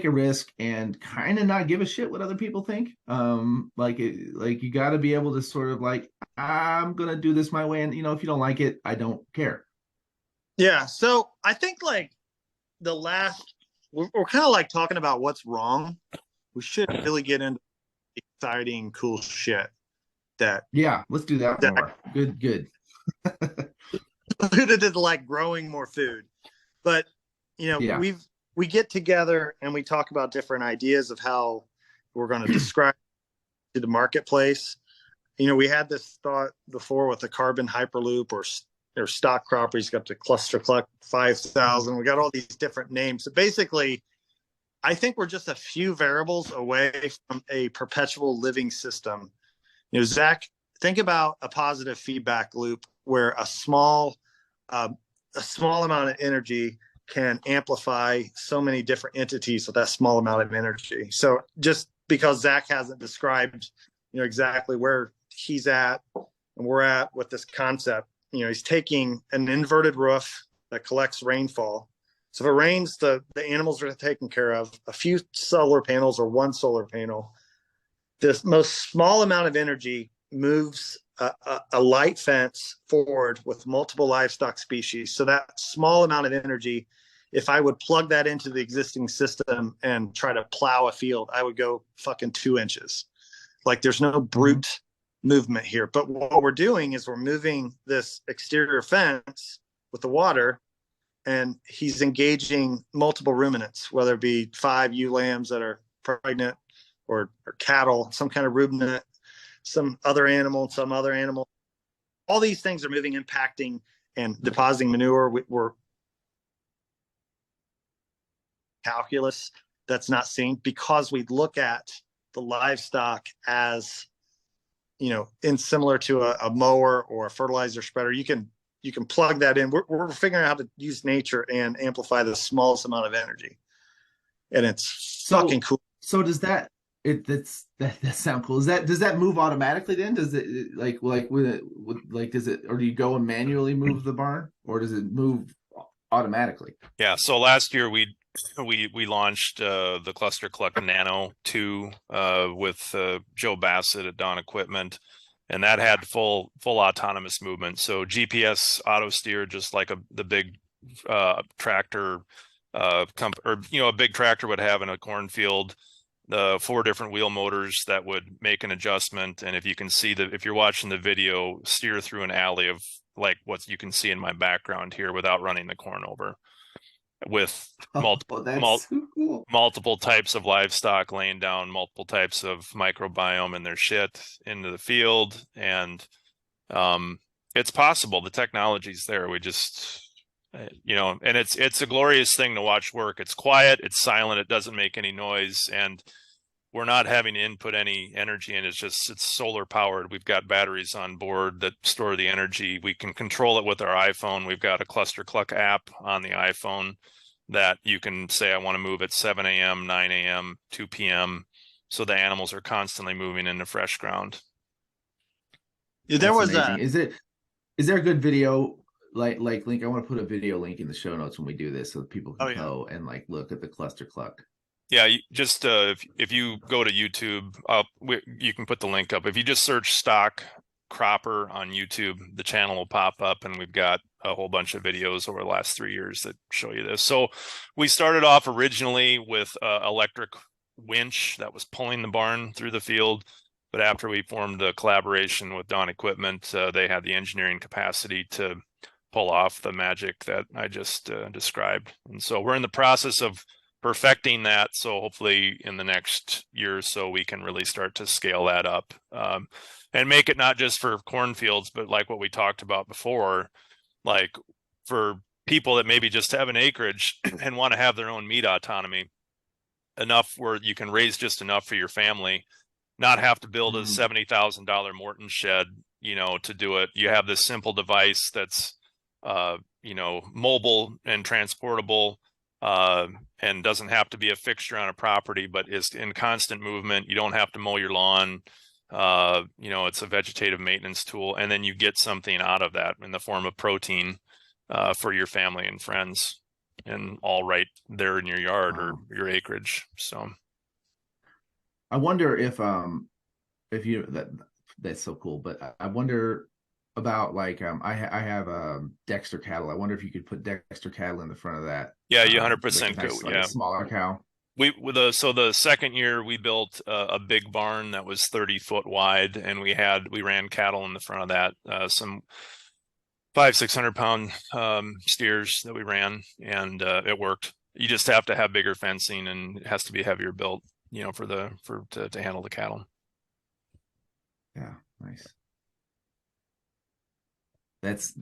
a risk and kind of not give a shit what other people think. Like you got to be able to sort of like, I'm gonna do this my way, and if you don't like it, I don't care. Yeah, so I think like we're kind of like talking about what's wrong. We should really get into exciting, cool shit. Let's do that more. Good. Alluded to like growing more food, but we get together and we talk about different ideas of how we're going to describe to the marketplace. We had this thought before with the carbon hyperloop or stock crop. He's got the Cluster Cluck 5000. We got all these different names. So basically, I think we're just a few variables away from a perpetual living system. Zack, think about a positive feedback loop where a small amount of energy can amplify so many different entities with that small amount of energy. So just because Zack hasn't described, exactly where he's at and we're at with this concept, he's taking an inverted roof that collects rainfall. So if it rains, the animals are taken care of. A few solar panels or one solar panel. This most small amount of energy moves a light fence forward with multiple livestock species. So that small amount of energy, if I would plug that into the existing system and try to plow a field, I would go fucking 2 inches. Like there's no brute movement here. But what we're doing is we're moving this exterior fence with the water, and he's engaging multiple ruminants, whether it be 5 ewe lambs that are pregnant or cattle, some kind of ruminant, some other animal. All these things are moving, impacting, and depositing manure. We're calculus that's not seen because we look at the livestock as in similar to a mower or a fertilizer spreader. You can plug that in. We're figuring out how to use nature and amplify the smallest amount of energy, and it's fucking cool. So does that sound cool? Does that move automatically then? Does it does it, or do you go and manually move the barn, or does it move automatically? Yeah. So last year we launched the Cluster Cluck Nano 2 with Joe Bassett at Dawn Equipment, and that had full autonomous movement. So GPS auto steer, just like the big tractor a big tractor would have in a cornfield. The 4 different wheel motors that would make an adjustment, and if you can see if you're watching the video, steer through an alley of like what you can see in my background here without running the corn over, with multiple types of livestock laying down multiple types of microbiome in their shit into the field. And it's possible. The technology's there. We just and it's a glorious thing to watch work. It's quiet, it's silent, it doesn't make any noise, and we're not having to input any energy, and it's solar powered. We've got batteries on board that store the energy. We can control it with our iPhone. We've got a Cluster Cluck app on the iPhone that you can say, I want to move at 7 a.m., 9 a.m., 2 p.m. So the animals are constantly moving into fresh ground. Yeah, there was amazing. Is there a good video like link? I want to put a video link in the show notes when we do this so that people can go and like look at the Cluster Cluck. Yeah, just if you go to YouTube, you can put the link up. If you just search stock cropper on YouTube, the channel will pop up, and we've got a whole bunch of videos over the last 3 years that show you this. So we started off originally with electric winch that was pulling the barn through the field. But after we formed a collaboration with Dawn Equipment, they had the engineering capacity to pull off the magic that I just described. And so we're in the process of perfecting that. So hopefully in the next year or so, we can really start to scale that up and make it not just for cornfields, but like what we talked about before, like for people that maybe just have an acreage and want to have their own meat autonomy, enough where you can raise just enough for your family, not have to build a $70,000 Morton shed, to do it. You have this simple device that's, mobile and transportable, and doesn't have to be a fixture on a property, but is in constant movement. You don't have to mow your lawn. It's a vegetative maintenance tool. And then you get something out of that in the form of protein, for your family and friends, and all right there in your yard or your acreage. So I wonder if that's so cool, but I wonder about like I have Dexter cattle. I wonder if you could put Dexter cattle in the front of that. Yeah, you 100% could. Like a smaller cow. So the second year we built a big barn that was 30 foot wide, and we ran cattle in the front of that, some 500-600 pound steers that we ran, and it worked. You just have to have bigger fencing, and it has to be heavier built, to handle the cattle. Yeah, nice. That's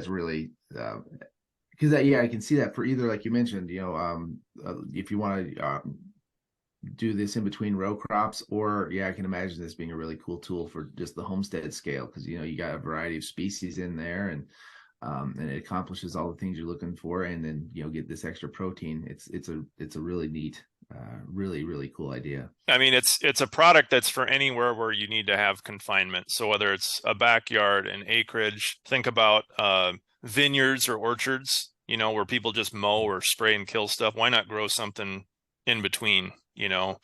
really because I can see that for either, like you mentioned, if you want to do this in between row crops, or I can imagine this being a really cool tool for just the homestead scale, because you got a variety of species in there, and it accomplishes all the things you're looking for, and then get this extra protein. It's a really neat, really, really cool idea. I mean, it's a product that's for anywhere where you need to have confinement. So whether it's a backyard, an acreage, think about vineyards or orchards, where people just mow or spray and kill stuff. Why not grow something in between, or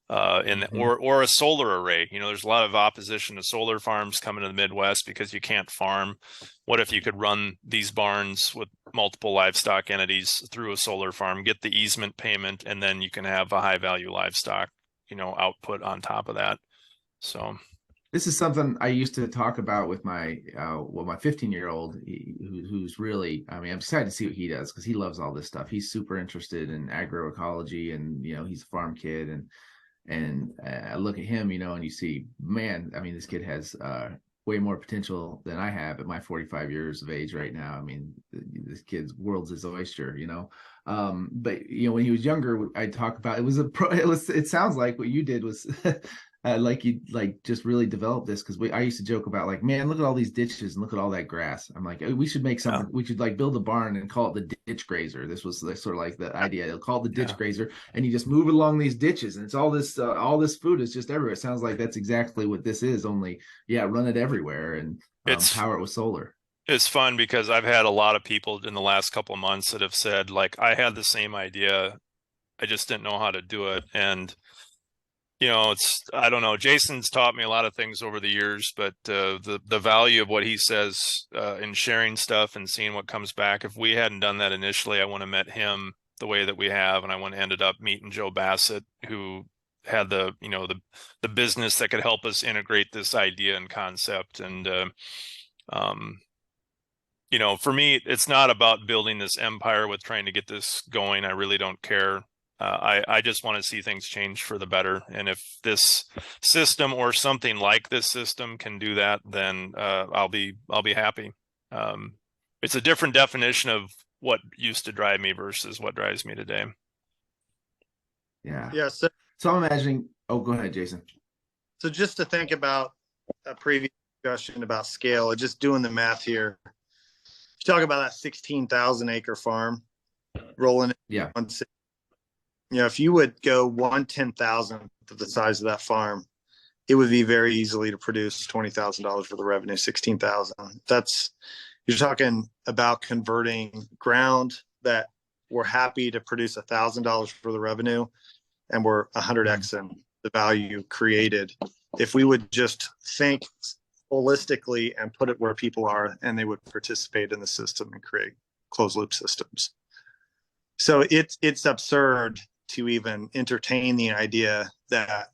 a solar array? There's a lot of opposition to solar farms coming to the Midwest because you can't farm. What if you could run these barns with multiple livestock entities through a solar farm, get the easement payment, and then you can have a high value livestock, output on top of that. So this is something I used to talk about with my 15-year-old, who's really, I'm excited to see what he does, because he loves all this stuff. He's super interested in agroecology, and he's a farm kid, and I look at him, and you see, man, this kid has way more potential than I have at my 45 years of age right now. This kid's world's his oyster, but when he was younger, I talk about it sounds like what you did was like you just really developed this, because I used to joke about, like, man, look at all these ditches and look at all that grass. I'm like, we should make something. We should build a barn and call it the ditch grazer. This was sort of like the idea. They'll call it the ditch grazer, and you just move along these ditches, and it's all this food is just everywhere. It sounds like that's exactly what this is. Only run it everywhere and power it with solar. It's fun because I've had a lot of people in the last couple of months that have said, like, I had the same idea, I just didn't know how to do it. And I don't know. Jason's taught me a lot of things over the years, but the value of what he says in sharing stuff and seeing what comes back. If we hadn't done that initially, I wouldn't have met him the way that we have, and I wouldn't have ended up meeting Joe Bassett, who had the business that could help us integrate this idea and concept. And for me, it's not about building this empire with trying to get this going. I really don't care. I just want to see things change for the better. And if this system or something like this system can do that, then I'll be happy. It's a different definition of what used to drive me versus what drives me today. Yeah. Yeah. So I'm imagining Oh, go ahead, Jason. So just to think about a previous discussion about scale, just doing the math here. You talk about that 16,000 acre farm rolling in Yeah. one city. You know, if you would go 1/10,000th of the size of that farm, it would be very easily to produce $20,000 for the revenue. 16,000. That's, you're talking about converting ground that we're happy to produce $1,000 for the revenue, and we're 100x in the value created if we would just think holistically and put it where people are, and they would participate in the system and create closed loop systems. So it's absurd to even entertain the idea that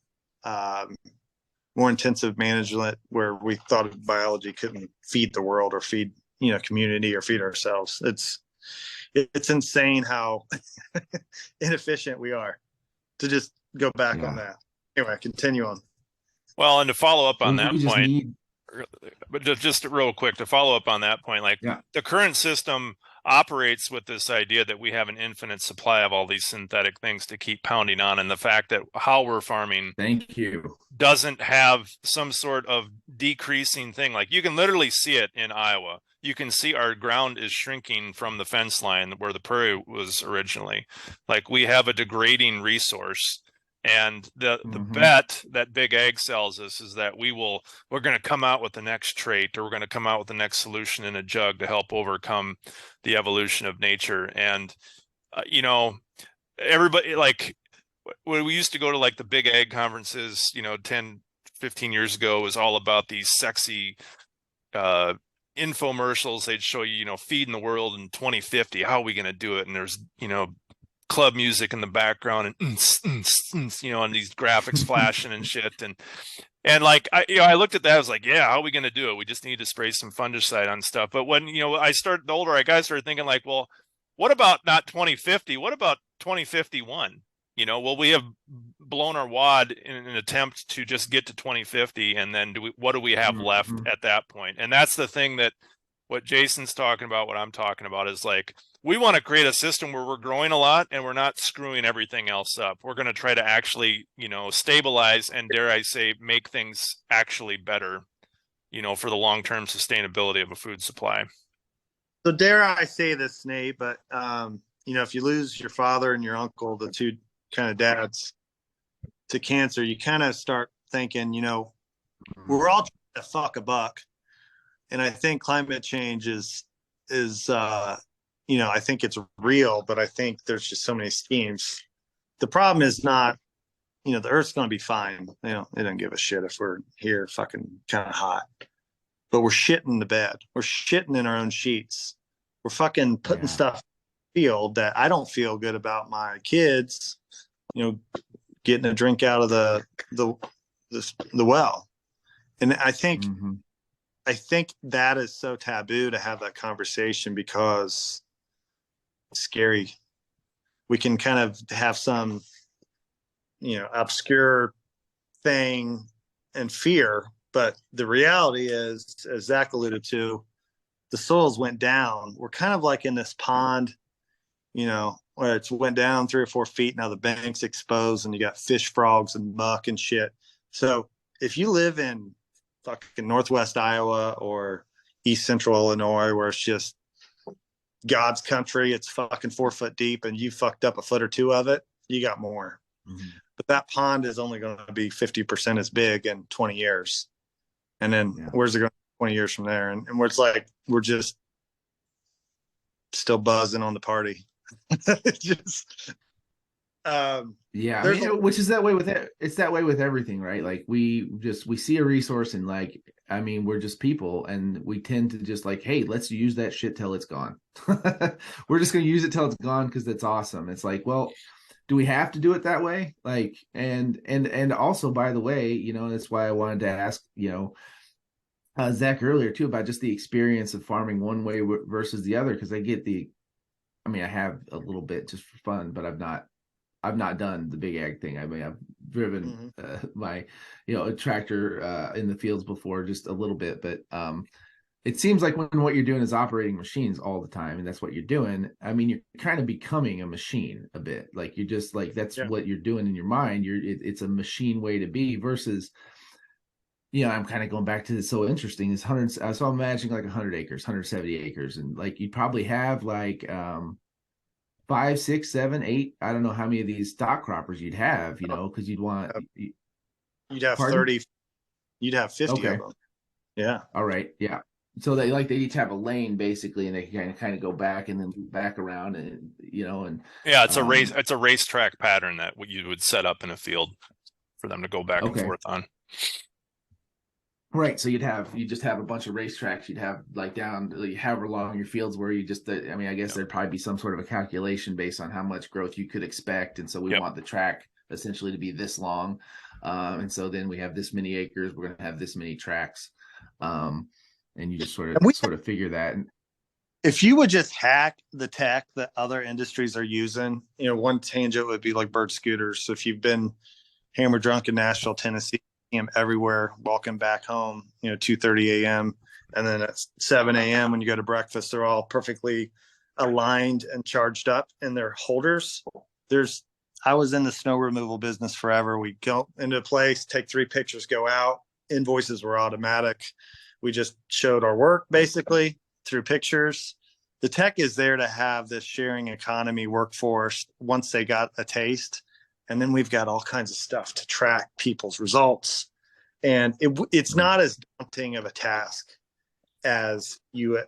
more intensive management, where we thought biology couldn't feed the world or feed, you know, community or feed ourselves. It's insane how inefficient we are. To just go back on that. Anyway, continue on. Well, and to follow up on We that just point, need, but just real quick to follow up on that point, like the current system operates with this idea that we have an infinite supply of all these synthetic things to keep pounding on, and the fact that how we're farming thank you, doesn't have some sort of decreasing thing. Like you can literally see it in Iowa. You can see our ground is shrinking from the fence line where the prairie was originally. Like we have a degrading resource. And the bet that Big Ag sells us is that we're going to come out with the next trait, or we're going to come out with the next solution in a jug to help overcome the evolution of nature. And, you know, everybody, like when we used to go to like the Big Ag conferences, you know, 10, 15 years ago, was all about these sexy infomercials. They'd show you, you know, feeding the world in 2050. How are we going to do it? And there's, you know, club music in the background and you know, and these graphics flashing and shit. And like I looked at that, I was like, yeah, how are we going to do it? We just need to spray some fungicide on stuff. But when, you know, the older I got, I started thinking like, well, what about not 2050? What about 2051? You know, well, we have blown our wad in an attempt to just get to 2050, and then what do we have left at that point? And that's the thing that what Jason's talking about, what I'm talking about is like, we want to create a system where we're growing a lot and we're not screwing everything else up. We're going to try to actually, you know, stabilize and, dare I say, make things actually better, you know, for the long-term sustainability of a food supply. So dare I say this, Nate, but you know, if you lose your father and your uncle, the two kind of dads, to cancer, you kind of start thinking, you know, we're all trying to fuck a buck. And I think climate change is you know, I think it's real, but I think there's just so many schemes. The problem is not, you know, the Earth's going to be fine. You know, it doesn't give a shit if we're here fucking kind of hot, but we're shitting the bed. We're shitting in our own sheets. We're fucking putting stuff in the field that I don't feel good about my kids, you know, getting a drink out of the well. And I think, I think that is so taboo to have that conversation because it's scary. We can kind of have some, you know, obscure thing and fear, but the reality is, as Zack alluded to, the soils went down. We're kind of like in this pond, you know, where it's went down 3 or 4 feet. Now the bank's exposed and you got fish, frogs, and muck and shit. So if you live in fucking Northwest Iowa or East Central Illinois, where it's just God's country, it's fucking 4 foot deep, and you fucked up a foot or two of it, you got more. But that pond is only going to be 50% as big in 20 years. And then where's it going 20 years from there? And where it's like, we're just still buzzing on the party. Just, I mean, which is that way with it. It's that way with everything, right? Like we see a resource, and like, I mean, we're just people, and we tend to just like, hey, let's use that shit till it's gone. We're just going to use it till it's gone because that's awesome. It's like, well, do we have to do it that way? Like, and also, by the way, you know, that's why I wanted to ask, you know, Zack earlier too, about just the experience of farming one way versus the other. Cause I mean, I have a little bit just for fun, but I've not done the Big Ag thing. I mean, I've driven my, you know, a tractor in the fields before, just a little bit, but it seems like when what you're doing is operating machines all the time, and that's what you're doing. I mean, you're kind of becoming a machine a bit. Like you're just like that's what you're doing in your mind. It's a machine way to be versus, I'm kind of going back to this. So interesting. It's 100. So I'm imagining like 100 acres, 170 acres, and like you'd probably have like 5, 6, 7, 8. I don't know how many of these stock croppers you'd have. Because you'd want. You'd have Pardon? 30. You'd have 50 Okay. of them. Yeah. All right. Yeah. So they each have a lane basically, and they can kind of go back and then move back around, and Yeah, it's a race. It's a racetrack pattern that you would set up in a field for them to go back and forth on. Right. So you just have a bunch of racetracks. You'd have like down however long your fields were. You just, I mean, I guess there'd probably be some sort of a calculation based on how much growth you could expect. And so we want the track essentially to be this long. And so then we have this many acres. We're going to have this many tracks. And you just sort of figure that. If you would just hack the tech that other industries are using, one tangent would be like bird scooters. So if you've been hammer drunk in Nashville, Tennessee, them everywhere, walking back home, 2:30 a.m. And then at 7 a.m. when you go to breakfast, they're all perfectly aligned and charged up in their holders. I was in the snow removal business forever. We go into a place, take 3 pictures, go out. Invoices were automatic. We just showed our work basically through pictures. The tech is there to have this sharing economy workforce once they got a taste. And then we've got all kinds of stuff to track people's results. And it's not as daunting of a task as you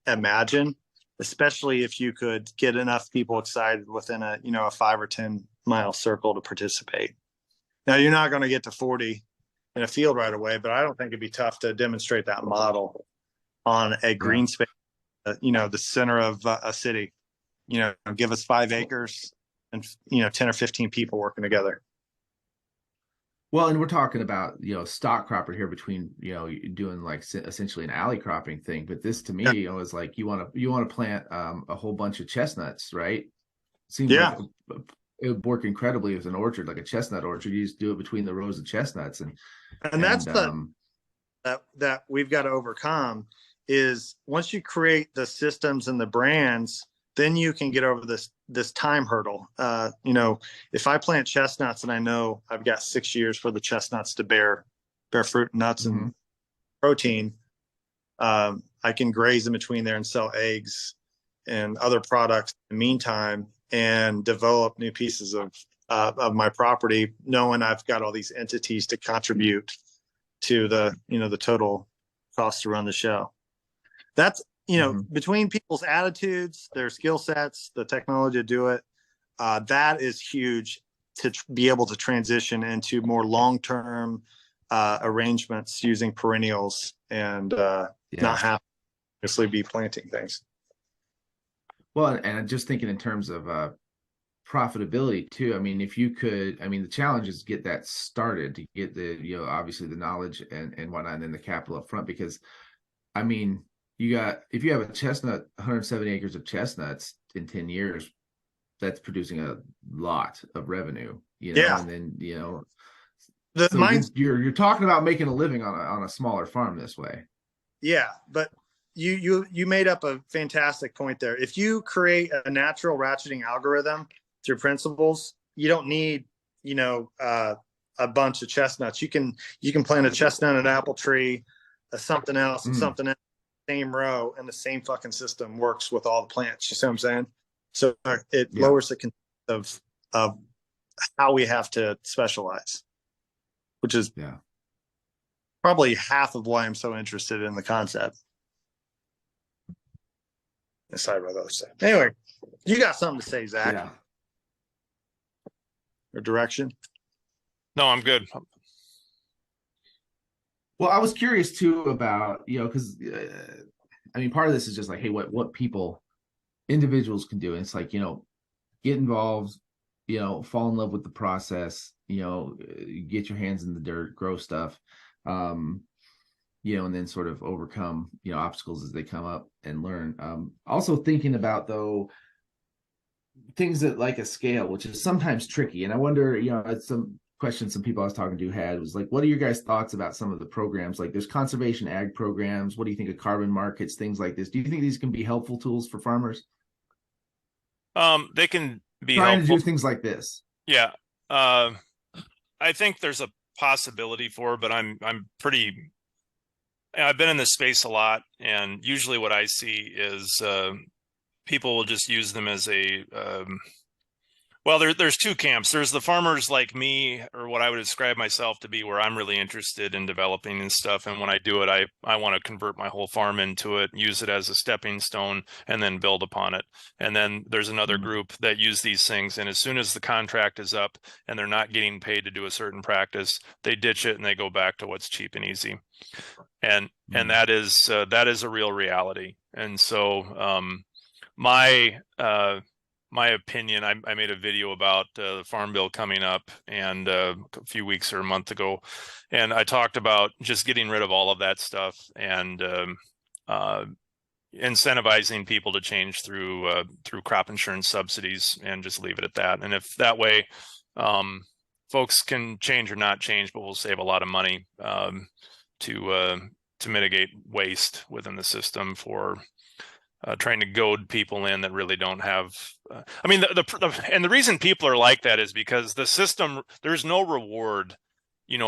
imagine, especially if you could get enough people excited within a 5 or 10 mile circle to participate. Now, you're not going to get to 40 in a field right away, but I don't think it'd be tough to demonstrate that model on a green space, the center of a city. Give us 5 acres and 10 or 15 people working together. Well, and we're talking about stock cropper here between doing like essentially an alley cropping thing, but this to me is like you want to plant a whole bunch of chestnuts, right? Seems like it would work incredibly as an orchard, like a chestnut orchard. You just do it between the rows of chestnuts, and that's that we've got to overcome is once you create the systems and the brands, then you can get over this time hurdle. If I plant chestnuts and I know I've got 6 years for the chestnuts to bear fruit, nuts, and protein, I can graze in between there and sell eggs and other products in the meantime and develop new pieces of my property, knowing I've got all these entities to contribute to the total cost to run the show. That's between people's attitudes, their skill sets, the technology to do it, that is huge to be able to transition into more long-term arrangements using perennials and not have to obviously be planting things. Well, and just thinking in terms of profitability too. I mean, the challenge is get that started, to get the, obviously the knowledge and whatnot, and then the capital up front, because I mean, if you have a chestnut, 170 acres of chestnuts in 10 years, that's producing a lot of revenue, and then, you're talking about making a living on a smaller farm this way. Yeah. But you made up a fantastic point there. If you create a natural ratcheting algorithm through principles, you don't need, a bunch of chestnuts. You can plant a chestnut, an apple tree, something else, and something else, same row, and the same fucking system works with all the plants. You see what I'm saying? So it lowers the concept of how we have to specialize, which is probably half of why I'm so interested in the concept. Aside by those. Anyway, you got something to say, Zach? Yeah. Or direction? No, I'm good. Well, I was curious too about, because part of this is just like, hey, what individuals can do. And it's like, get involved, fall in love with the process, get your hands in the dirt, grow stuff, and then sort of overcome, obstacles as they come up and learn. Also thinking about, though, things that like a scale, which is sometimes tricky. And I wonder, it's some question some people I was talking to had was like, what are your guys' thoughts about some of the programs? Like there's conservation ag programs. What do you think of carbon markets, things like this? Do you think these can be helpful tools for farmers? They can be Trying helpful. to do things like this. Yeah. I think there's a possibility for, but I've been in this space a lot, and usually what I see is people will just use them as a well, there's two camps. There's the farmers like me, or what I would describe myself to be, where I'm really interested in developing and stuff. And when I do it, I want to convert my whole farm into it, use it as a stepping stone, and then build upon it. And then there's another group that use these things, and as soon as the contract is up and they're not getting paid to do a certain practice, they ditch it and they go back to what's cheap and easy. And that is a real reality. And so my opinion, I made a video about the farm bill coming up and a few weeks or a month ago, and I talked about just getting rid of all of that stuff and incentivizing people to change through crop insurance subsidies and just leave it at that. And if that way folks can change or not change, but we'll save a lot of money to mitigate waste within the system for trying to goad people in that really don't have. I mean, and the reason people are like that is because the system, there's no reward,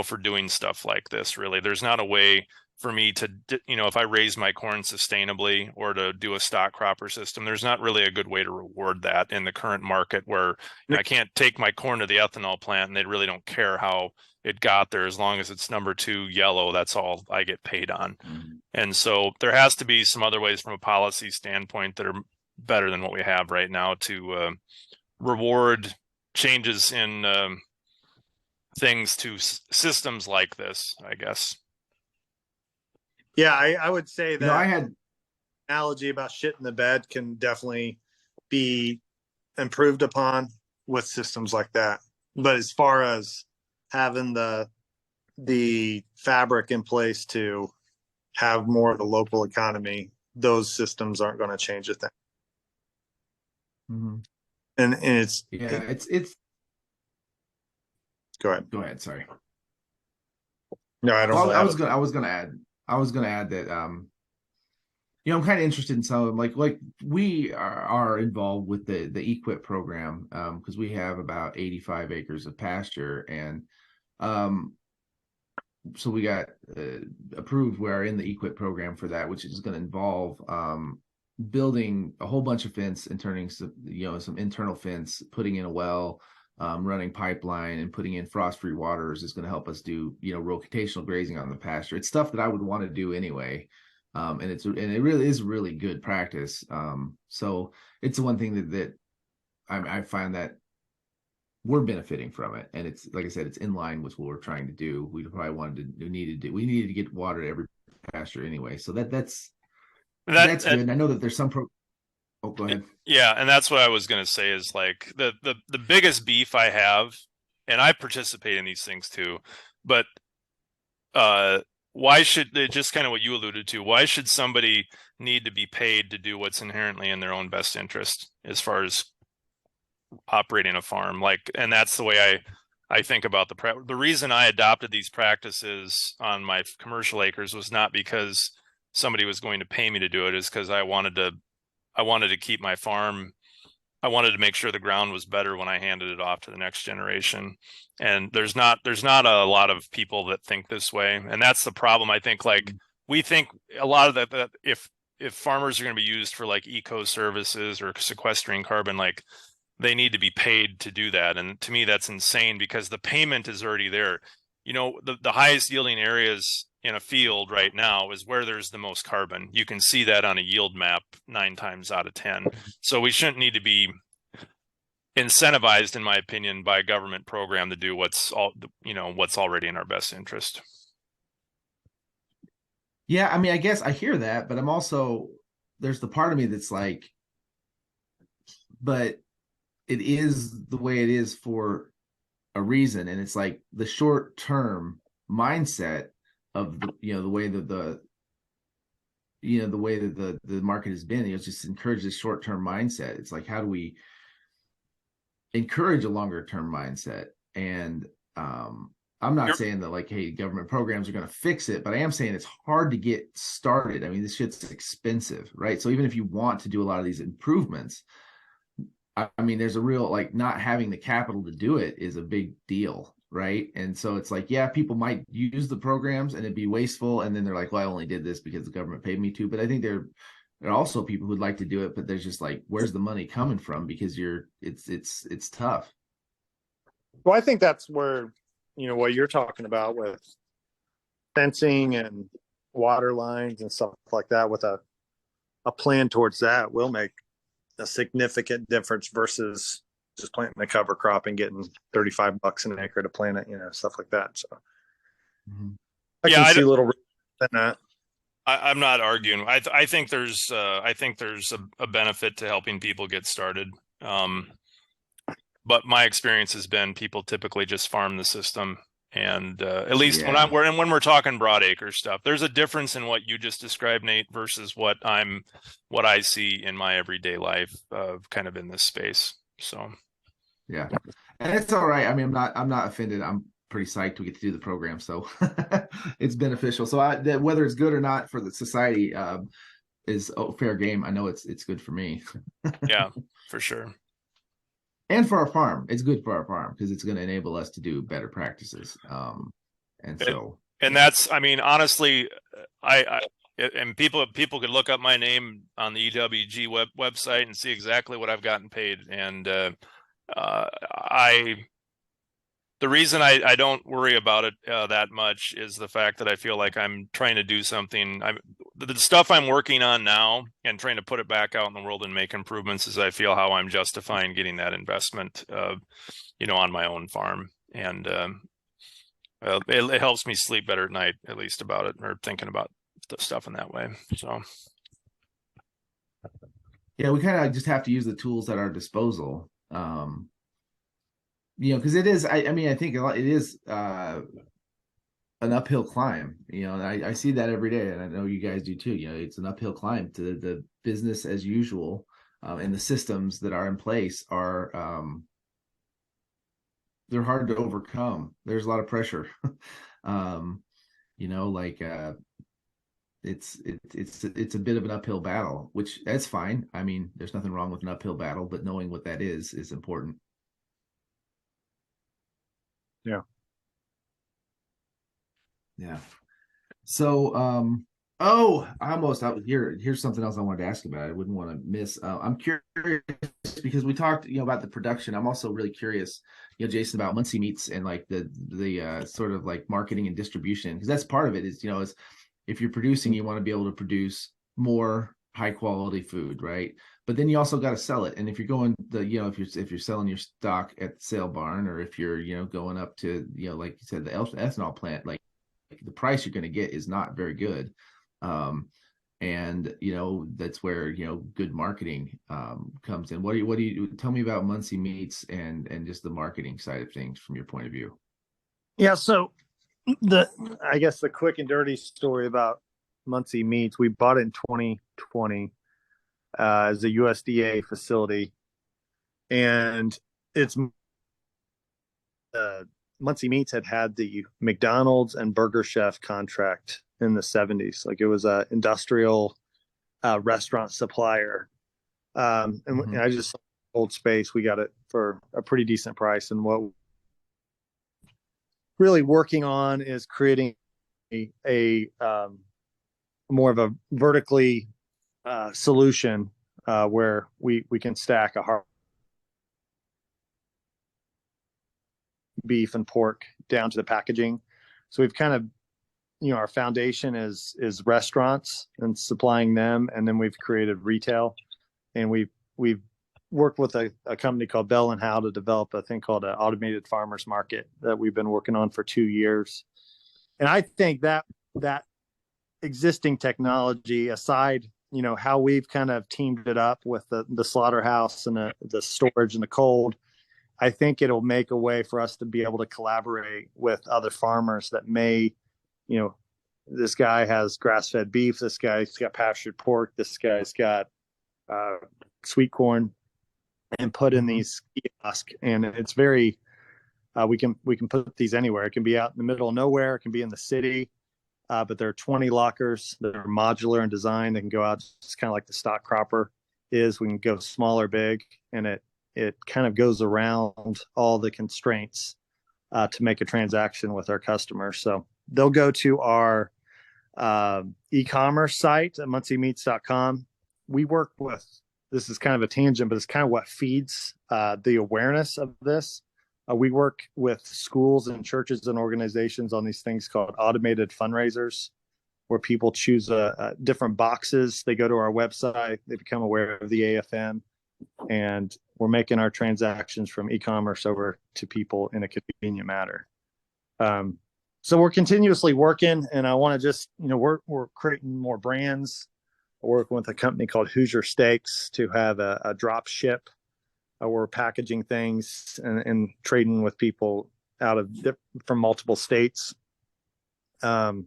for doing stuff like this. Really, there's not a way for me to, if I raise my corn sustainably or to do a stock cropper system, there's not really a good way to reward that in the current market where I can't take my corn to the ethanol plant and they really don't care how it got there. As long as it's number 2 yellow, that's all I get paid on. And so there has to be some other ways from a policy standpoint that are better than what we have right now to reward changes in things to systems like this, I guess. Yeah, I would say that I had analogy about shit in the bed can definitely be improved upon with systems like that. But as far as having the fabric in place to have more of the local economy, those systems aren't going to change a thing. And it's go ahead. Sorry. No, I don't. Well, I was gonna add that I'm kind of interested in some like we are involved with the EQIP program because we have about 85 acres of pasture, and so we got approved. We're in the EQIP program for that, which is going to involve building a whole bunch of fence and turning some internal fence, putting in a well, running pipeline, and putting in frost-free waters is going to help us do rotational grazing on the pasture. It's stuff that I would want to do anyway, and it really is really good practice. So it's the one thing that I find that we're benefiting from it, and it's like I said, it's in line with what we're trying to do. We probably needed to get water to every pasture anyway, so that's good. And I know that there's some Oh, go ahead. Yeah, and that's what I was going to say is like the biggest beef I have, and I participate in these things too, but why should they, just kind of what you alluded to, why should somebody need to be paid to do what's inherently in their own best interest as far as operating a farm? Like, and that's the way I think about the reason I adopted these practices on my commercial acres was not because somebody was going to pay me to do it, is because I wanted to keep my farm. I wanted to make sure the ground was better when I handed it off to the next generation. And there's not a lot of people that think this way. And that's the problem. I think like we think a lot of that if farmers are going to be used for like eco services or sequestering carbon, like they need to be paid to do that. And to me, that's insane because the payment is already there. The highest yielding areas in a field right now is where there's the most carbon. You can see that on a yield map 9 times out of 10. So we shouldn't need to be incentivized, in my opinion, by a government program to do what's already in our best interest. Yeah, I mean, I guess I hear that, but I'm also, there's the part of me that's like, but it is the way it is for a reason. And it's like the short-term mindset of the way that the market has been, it's just encourage this short-term mindset. It's like, how do we encourage a longer-term mindset? And I'm not saying that like, hey, government programs are going to fix it, but I am saying it's hard to get started. I mean, this shit's expensive, right? So even if you want to do a lot of these improvements, I mean, there's a real like not having the capital to do it is a big deal, right? And so it's like, yeah, people might use the programs and it'd be wasteful, and then they're like, well, I only did this because the government paid me to. But I think there are also people who'd like to do it, but there's just like, where's the money coming from? Because it's tough. Well, I think that's where, what you're talking about with fencing and water lines and stuff like that, with a plan towards that, will make a significant difference versus just planting a cover crop and getting $35 an acre to plant it, stuff like that. So I can see a little in that. I'm not arguing. I think there's a benefit to helping people get started. But my experience has been people typically just farm the system. And at least when we're talking broad acre stuff, there's a difference in what you just described, Nate, versus what I see in my everyday life, kind of in this space. So, yeah, and it's all right. I mean, I'm not offended. I'm pretty psyched we get to do the program, so it's beneficial. So whether it's good or not for the society is fair game. I know it's good for me. Yeah, for sure. And for our farm, it's good for our farm because it's going to enable us to do better practices. And that's, I mean, honestly, and people could look up my name on the EWG website and see exactly what I've gotten paid. And the reason I don't worry about it that much is the fact that I feel like I'm trying to do something. The stuff I'm working on now and trying to put it back out in the world and make improvements is I feel how I'm justifying getting that investment, on my own farm. And it helps me sleep better at night, at least about it, or thinking about the stuff in that way. So. Yeah, we kind of just have to use the tools at our disposal. Because it is, I mean, I think it is an uphill climb, and I see that every day, and I know you guys do too. It's an uphill climb to the business as usual, and the systems that are in place are they're hard to overcome. There's a lot of pressure. It's a bit of an uphill battle, which that's fine. I mean, there's nothing wrong with an uphill battle, but knowing what that is important. Yeah. Yeah. So, here's something else I wanted to ask about. I wouldn't want to miss. I'm curious because we talked, about the production. I'm also really curious, Jason, about Munsee Meats and like the sort of like marketing and distribution, because that's part of it is, is if you're producing, you want to be able to produce more high quality food, right? But then you also got to sell it. And if you're going if you're selling your stock at the sale barn, or if you're, going up to, like you said, the ethanol plant, like the price you're going to get is not very good. And that's where, good marketing comes in. What do you tell me about Munsee Meats and just the marketing side of things from your point of view? Yeah. So I guess the quick and dirty story about Munsee Meats, we bought it in 2020 as a USDA facility, and it's Munsee Meats had the McDonald's and Burger Chef contract in the 70s. Like, it was a industrial restaurant supplier, and I just sold space. We got it for a pretty decent price, and what really working on is creating a more of a vertically solution where we can stack a beef and pork down to the packaging. So we've kind of, our foundation is restaurants and supplying them, and then we've created retail, and we've worked with a company called Bell and Howe to develop a thing called an automated farmers market that we've been working on for 2 years. And I think that existing technology aside, how we've kind of teamed it up with the slaughterhouse and the storage and the cold, I think it'll make a way for us to be able to collaborate with other farmers that may, this guy has grass-fed beef, this guy's got pastured pork, this guy's got sweet corn, and put in these kiosks. And it's very We can put these anywhere. It can be out in the middle of nowhere. It can be in the city. But there are 20 lockers that are modular in design. They can go out just kind of like the stock cropper is. We can go small or big, and it kind of goes around all the constraints to make a transaction with our customers. So they'll go to our e-commerce site at munseemeats.com. We work with, this is kind of a tangent, but it's kind of what feeds the awareness of this. We work with schools and churches and organizations on these things called automated fundraisers, where people choose different boxes. They go to our website, they become aware of the AFM, and we're making our transactions from e-commerce over to people in a convenient manner. So we're continuously working, and I want to just, we're creating more brands. We're working with a company called Hoosier Steaks to have a drop ship. We're packaging things and trading with people from multiple states. So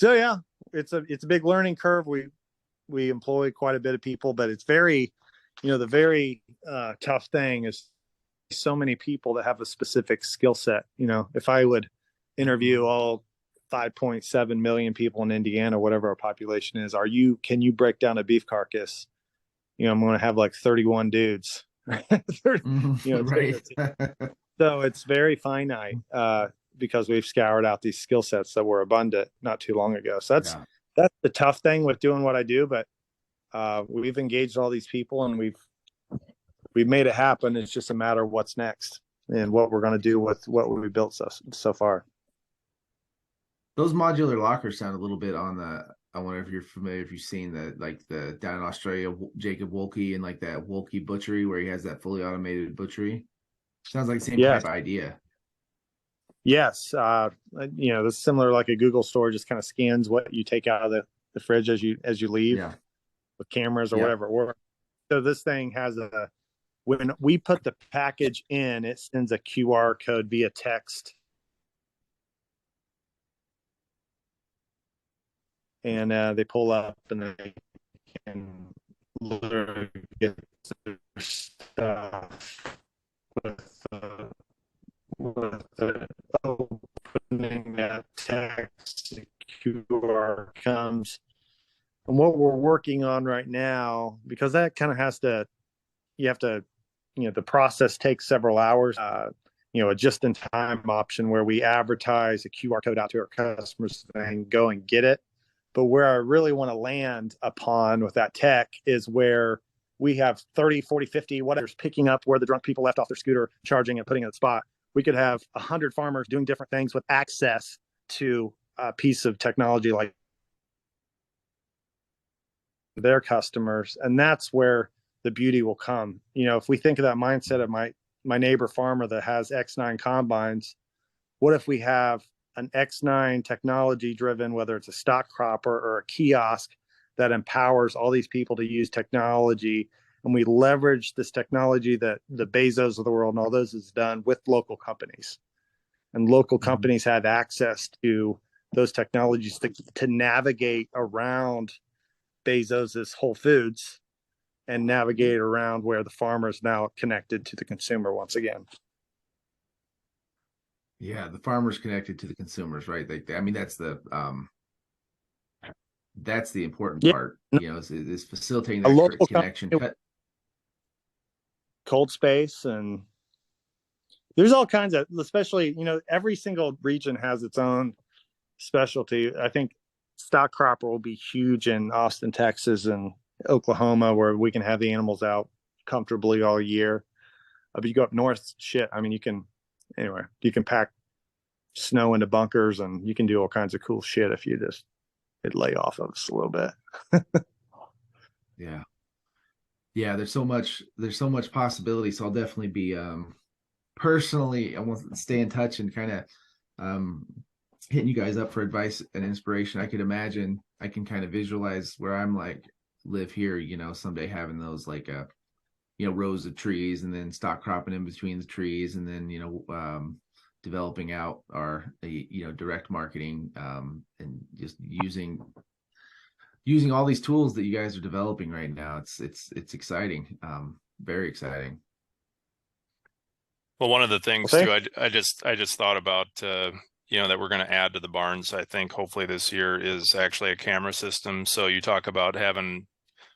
yeah, it's a big learning curve. We employ quite a bit of people, but it's very, the very tough thing is so many people that have a specific skill set. If I would interview all 5.7 million people in Indiana, whatever our population is, can you break down a beef carcass? I'm going to have like 31 dudes. Right. So it's very finite because we've scoured out these skill sets that were abundant not too long ago. So that's the tough thing with doing what I do. But we've engaged all these people, and we've made it happen. It's just a matter of what's next and what we're going to do with what we built so far. Those modular lockers sound a little bit on the, I wonder if you're familiar, if you've seen the down in Australia, Jacob Wolke and like that Wolke butchery where he has that fully automated butchery. Sounds like the same type of idea. Yes. It's similar, like a Google store, just kind of scans what you take out of the fridge as you leave with cameras or whatever it works. So this thing has when we put the package in, it sends a QR code via text. And they pull up and they can literally get their stuff with opening that text. The QR comes. And what we're working on right now, because that kind of the process takes several hours. A just-in-time option where we advertise a QR code out to our customers and go and get it. But where I really want to land upon with that tech is where we have 30, 40, 50, whatever's picking up where the drunk people left off their scooter, charging and putting it in the spot. We could have 100 farmers doing different things with access to a piece of technology like their customers. And that's where the beauty will come. If we think of that mindset of my neighbor farmer that has X9 combines, what if we have an X9 technology driven, whether it's a stock cropper or a kiosk that empowers all these people to use technology, and we leverage this technology that the Bezos of the world and all those has done with local companies, and local companies have access to those technologies to navigate around Bezos's Whole Foods and navigate around where the farmer is now connected to the consumer once again. Yeah, the farmers connected to the consumers, right? That's the important part. Is facilitating that connection. Cold space, and there's all kinds of, especially every single region has its own specialty. I think stock cropper will be huge in Austin, Texas, and Oklahoma, where we can have the animals out comfortably all year. But you go up north, you can pack snow into bunkers, and you can do all kinds of cool shit if you just lay off of us a little bit. There's so much possibility. So I'll definitely be personally, I want to stay in touch and kind of hitting you guys up for advice and inspiration. I could imagine, I can kind of visualize where I'm like live here, someday having those like rows of trees, and then stock cropping in between the trees, and then developing out our direct marketing, and just using all these tools that you guys are developing right now. It's exciting, very exciting. Well, one of the things Well, too, I just thought about, that we're going to add to the barns, I think hopefully this year, is actually a camera system. So you talk about having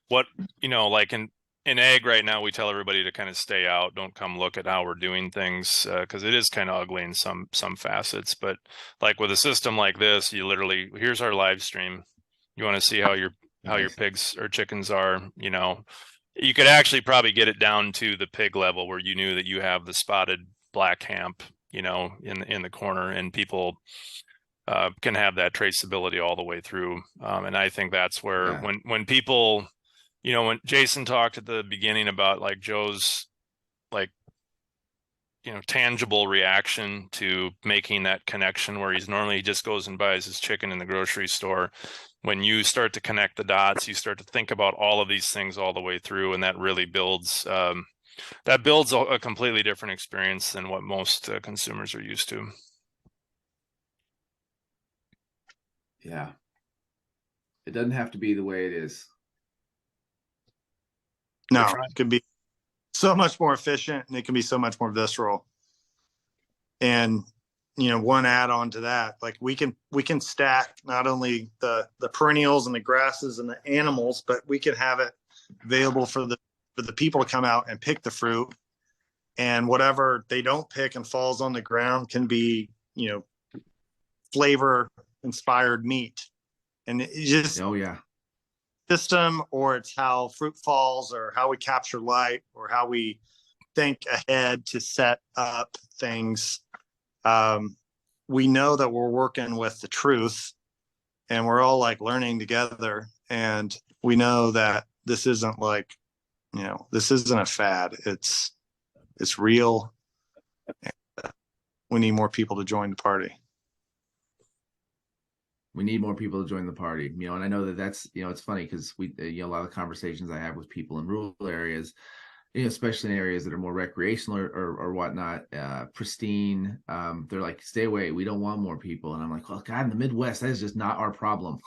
like in ag right now, we tell everybody to kind of stay out, don't come look at how we're doing things, because it is kind of ugly in some facets. But like with a system like this, you literally, here's our live stream. You want to see how your Nice. pigs or chickens are, you could actually probably get it down to the pig level where you knew that you have the spotted black hamp, in the corner, and people can have that traceability all the way through. And I think that's where Yeah. when people, when Jason talked at the beginning about like Joe's like, tangible reaction to making that connection where he's normally, he just goes and buys his chicken in the grocery store. When you start to connect the dots, you start to think about all of these things all the way through, and that really builds a completely different experience than what most consumers are used to. Yeah. It doesn't have to be the way it is. No, it can be so much more efficient, and it can be so much more visceral. And one add on to that, like we can stack not only the perennials and the grasses and the animals, but we can have it available for the people to come out and pick the fruit, and whatever they don't pick and falls on the ground can be flavor inspired meat. And it just, oh yeah, system, or it's how fruit falls, or how we capture light, or how we think ahead to set up things. We know that we're working with the truth, and we're all like learning together. And we know that this isn't like, this isn't a fad. It's real. We need more people to join the party. We need more people to join the party, and I know that's, it's funny because we, a lot of conversations I have with people in rural areas, especially in areas that are more recreational or whatnot, pristine, they're like, stay away, we don't want more people. And I'm like, well, God, in the Midwest, that is just not our problem.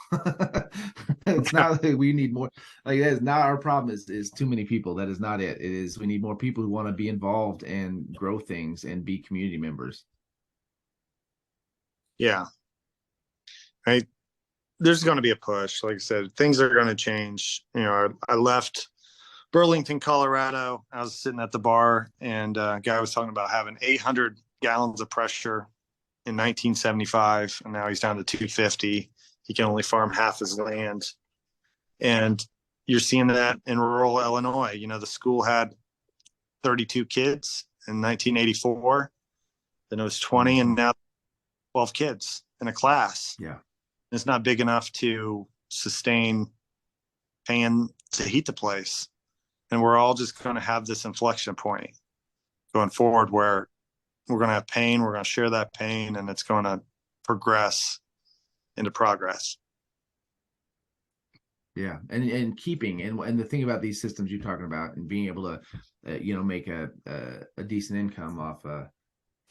It's not like we need more, like that is not our problem, is too many people. That is not it. It is, we need more people who want to be involved and grow things and be community members. Yeah. Right. There's going to be a push. Like I said, things are going to change. I left Burlington, Colorado. I was sitting at the bar, and a guy was talking about having 800 gallons of pressure in 1975, and now he's down to 250. He can only farm half his land. And you're seeing that in rural Illinois. The school had 32 kids in 1984. Then it was 20, and now 12 kids in a class. Yeah. It's not big enough to sustain paying to heat the place. And we're all just going to have this inflection point going forward where we're going to have pain, we're going to share that pain, and it's going to progress into progress. Yeah. And keeping, and the thing about these systems you're talking about, and being able to, make a decent income off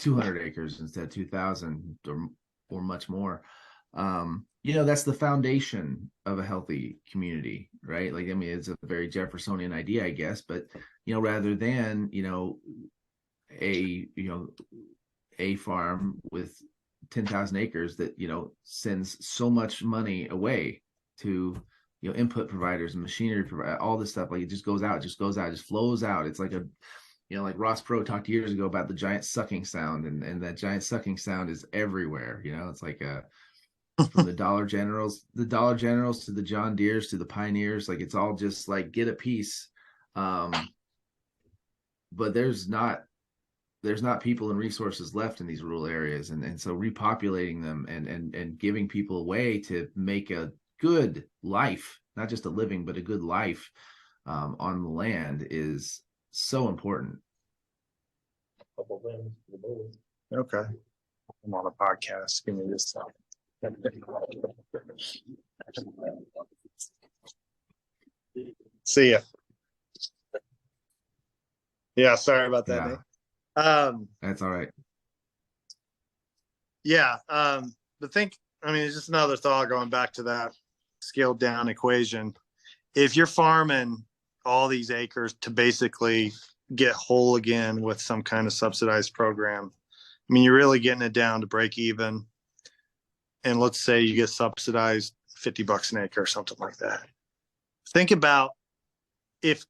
200 acres instead of 2,000 or much more. That's the foundation of a healthy community, right? Like, I mean, it's a very Jeffersonian idea, I guess, but, rather than, a farm with 10,000 acres that, sends so much money away to, input providers and machinery providers, all this stuff, like it just goes out, just flows out. It's like like Ross Perot talked years ago about the giant sucking sound, and that giant sucking sound is everywhere. It's like from the Dollar Generals to the John Deeres to the Pioneers, like it's all just like get a piece. But there's not people and resources left in these rural areas, and so repopulating them and giving people a way to make a good life, not just a living, but a good life on the land is so important. Okay. I'm on a podcast. Give me this. See ya. Yeah, sorry about that, Nate. That's all right. Yeah. It's just another thought going back to that scaled down equation. If you're farming all these acres to basically get whole again with some kind of subsidized program. I mean, you're really getting it down to break even. And let's say you get subsidized $50 an acre or something like that. Think about if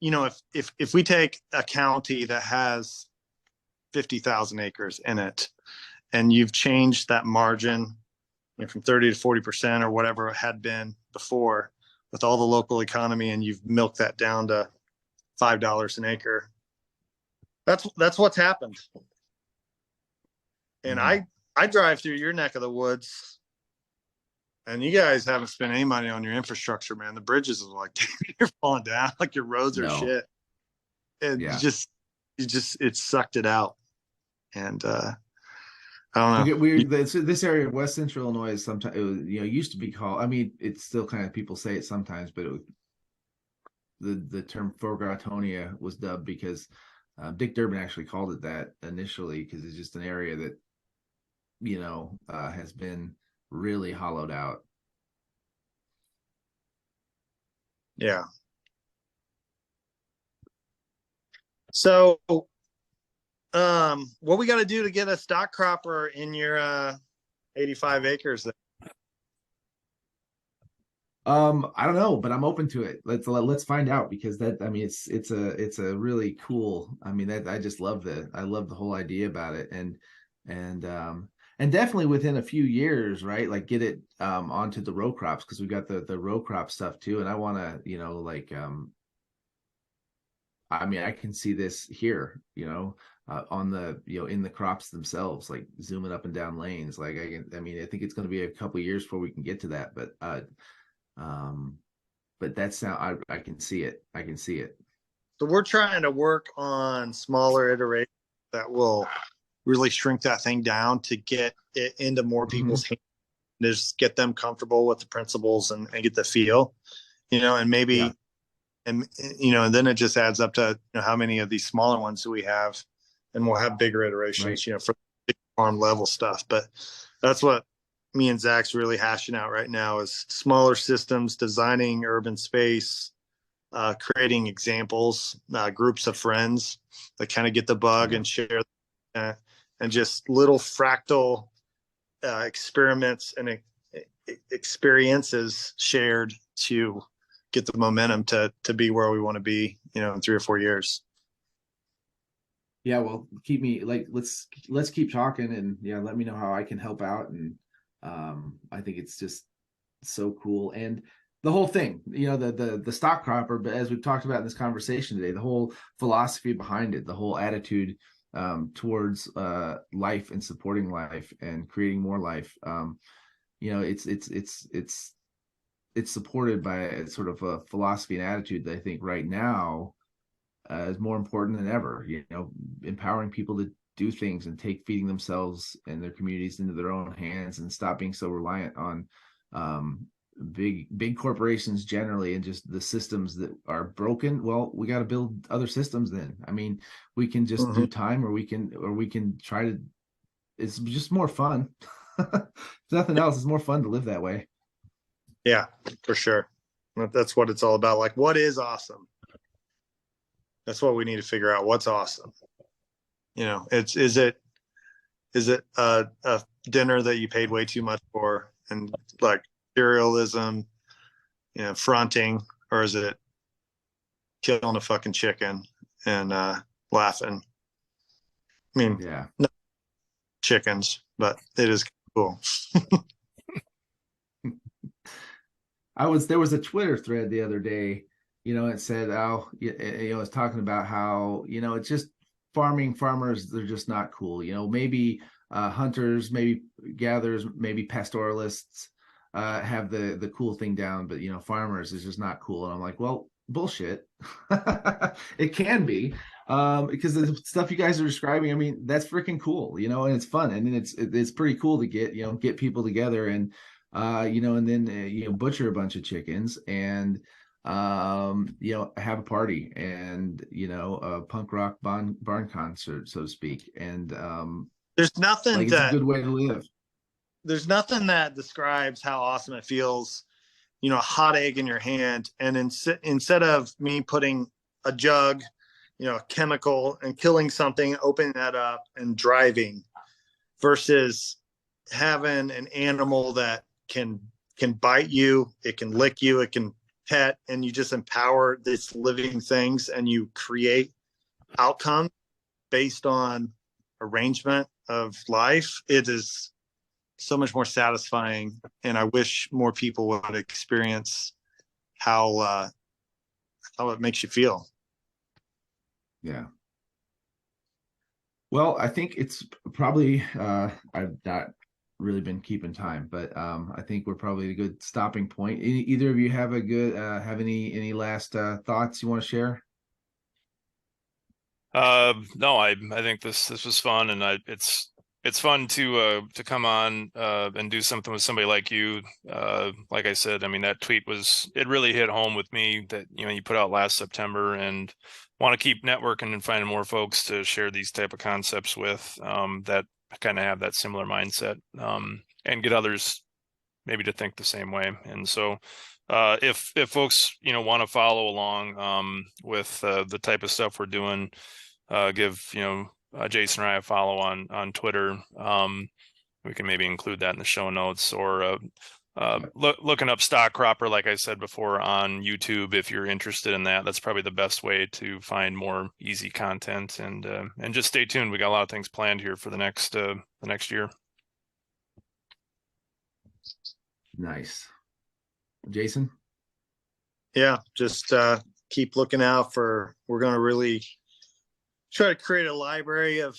we take a county that has 50,000 acres in it, and you've changed that margin from 30 to 40% or whatever it had been before with all the local economy, and you've milked that down to $5 an acre. That's what's happened. And I drive through your neck of the woods, and you guys haven't spent any money on your infrastructure, man. The bridges are like you're falling down, like your roads are shit. And it sucked it out. And I don't know. This area of West Central Illinois is sometimes, it was, used to be called, I mean, it's still kind of, people say it sometimes, but the term Forgotonia was dubbed because Dick Durbin actually called it that initially, because it's just an area that, has been really hollowed out. Yeah. So, what we got to do to get a stock cropper in your 85 acres there? I don't know, but I'm open to it. Let's find out, because it's a really cool. I mean, I just love the whole idea about it, and definitely within a few years, right? Like get it onto the row crops, because we got the row crop stuff too, and I want to, I mean, I can see this here, on the, in the crops themselves, like zooming up and down lanes. Like I think it's going to be a couple of years before we can get to that, but that's now, I can see it. I can see it. So we're trying to work on smaller iterations that will really shrink that thing down to get it into more people's hands, just get them comfortable with the principles and get the feel, and maybe, and then it just adds up to how many of these smaller ones do we have, and we'll have bigger iterations, right, for the farm level stuff. But that's what me and Zach's really hashing out right now, is smaller systems, designing urban space, creating examples, groups of friends that kind of get the bug and share, and just little fractal experiments and experiences shared to get the momentum to be where we want to be, in 3 or 4 years. Yeah, well, keep me let's keep talking, and let me know how I can help out. And I think it's just so cool. And the whole thing, the stock cropper, but as we've talked about in this conversation today, the whole philosophy behind it, the whole attitude towards life and supporting life and creating more life, it's supported by a sort of a philosophy and attitude that I think right now is more important than ever. Empowering people to do things and take feeding themselves and their communities into their own hands, and stop being so reliant on big corporations generally, and just the systems that are broken. Well, we got to build other systems then. I mean, we can just do time, or we can try to, it's just more fun. If nothing else, it's more fun to live that way. Yeah, for sure. That's what it's all about. Like, what is awesome? That's what we need to figure out. What's awesome? Is it a dinner that you paid way too much for, and like materialism, fronting, or is it killing a fucking chicken and laughing? I mean, no chickens, but it is cool. There was a Twitter thread the other day, it said, it's talking about how, it's just farmers, they're just not cool. Maybe hunters, maybe gatherers, maybe pastoralists have the cool thing down, but farmers is just not cool. And I'm like, well, bullshit. It can be, because the stuff you guys are describing, I mean, that's freaking cool, and it's fun, and then it's pretty cool to get people together and and then butcher a bunch of chickens and have a party and a punk rock barn concert, so to speak. And there's nothing it's a good way to live. There's nothing that describes how awesome it feels, a hot egg in your hand, and instead of me putting a jug, a chemical and killing something, opening that up and driving, versus having an animal that can bite you, it can lick you, it can pet, and you just empower these living things and you create outcome based on arrangement of life. It is so much more satisfying, and I wish more people would experience how it makes you feel. Yeah. Well, I think it's probably I've not really been keeping time, but I think we're probably a good stopping point. Either of you have a good have any last thoughts you want to share? No, I think this was fun, and it's fun to come on and do something with somebody like you. Like I said, I mean, that tweet it really hit home with me that you put out last September, and want to keep networking and finding more folks to share these type of concepts with that kind of have that similar mindset, and get others maybe to think the same way. And so if folks want to follow along with the type of stuff we're doing, give Jason or I a follow on Twitter. We can maybe include that in the show notes, or looking up Stock Cropper, like I said before, on YouTube. If you're interested in that, that's probably the best way to find more easy content. And just stay tuned. We got a lot of things planned here for the next year. Nice. Jason? Yeah, just keep looking out for, we're going to really try to create a library of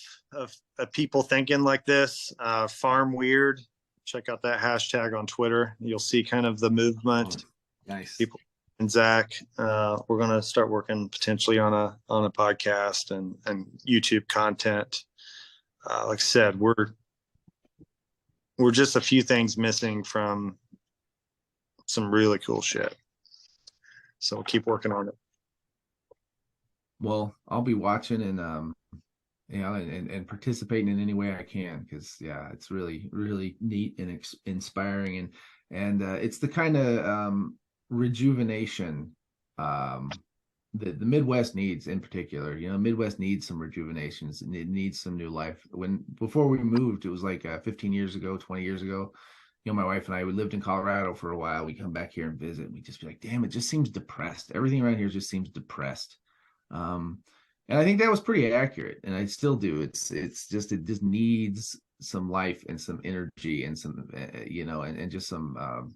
people thinking like this. Farm Weird. Check out that hashtag on Twitter. You'll see kind of the movement. Nice. People and Zack. We're going to start working potentially on a podcast and YouTube content. Like I said, we're just a few things missing from some really cool shit. So we'll keep working on it. Well, I'll be watching and and participating in any way I can, because it's really, really neat and inspiring, and it's the kind of rejuvenation the Midwest needs in particular. Midwest needs some rejuvenations, and it needs some new life. Before we moved, it was like 15 years ago, 20 years ago. My wife and I, we lived in Colorado for a while. We come back here and visit, and we just be like, damn, it just seems depressed. Everything around here just seems depressed. And I think that was pretty accurate, and I still do. It just needs some life and some energy and some, and just some,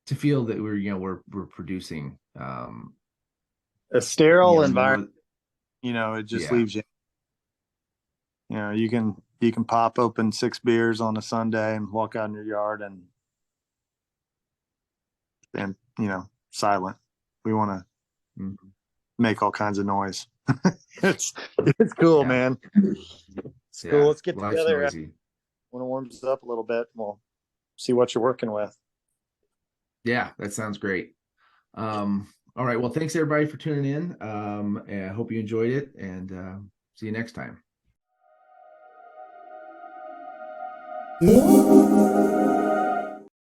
to feel that we're producing, a sterile environment. It just leaves you. You can pop open 6 beers on a Sunday and walk out in your yard and silent. We want to make all kinds of noise. it's cool, man. It's cool. Let's get together when it warms up a little bit. We'll see what you're working with. Yeah, that sounds great. All right. Well, thanks everybody for tuning in. And I hope you enjoyed it, and see you next time.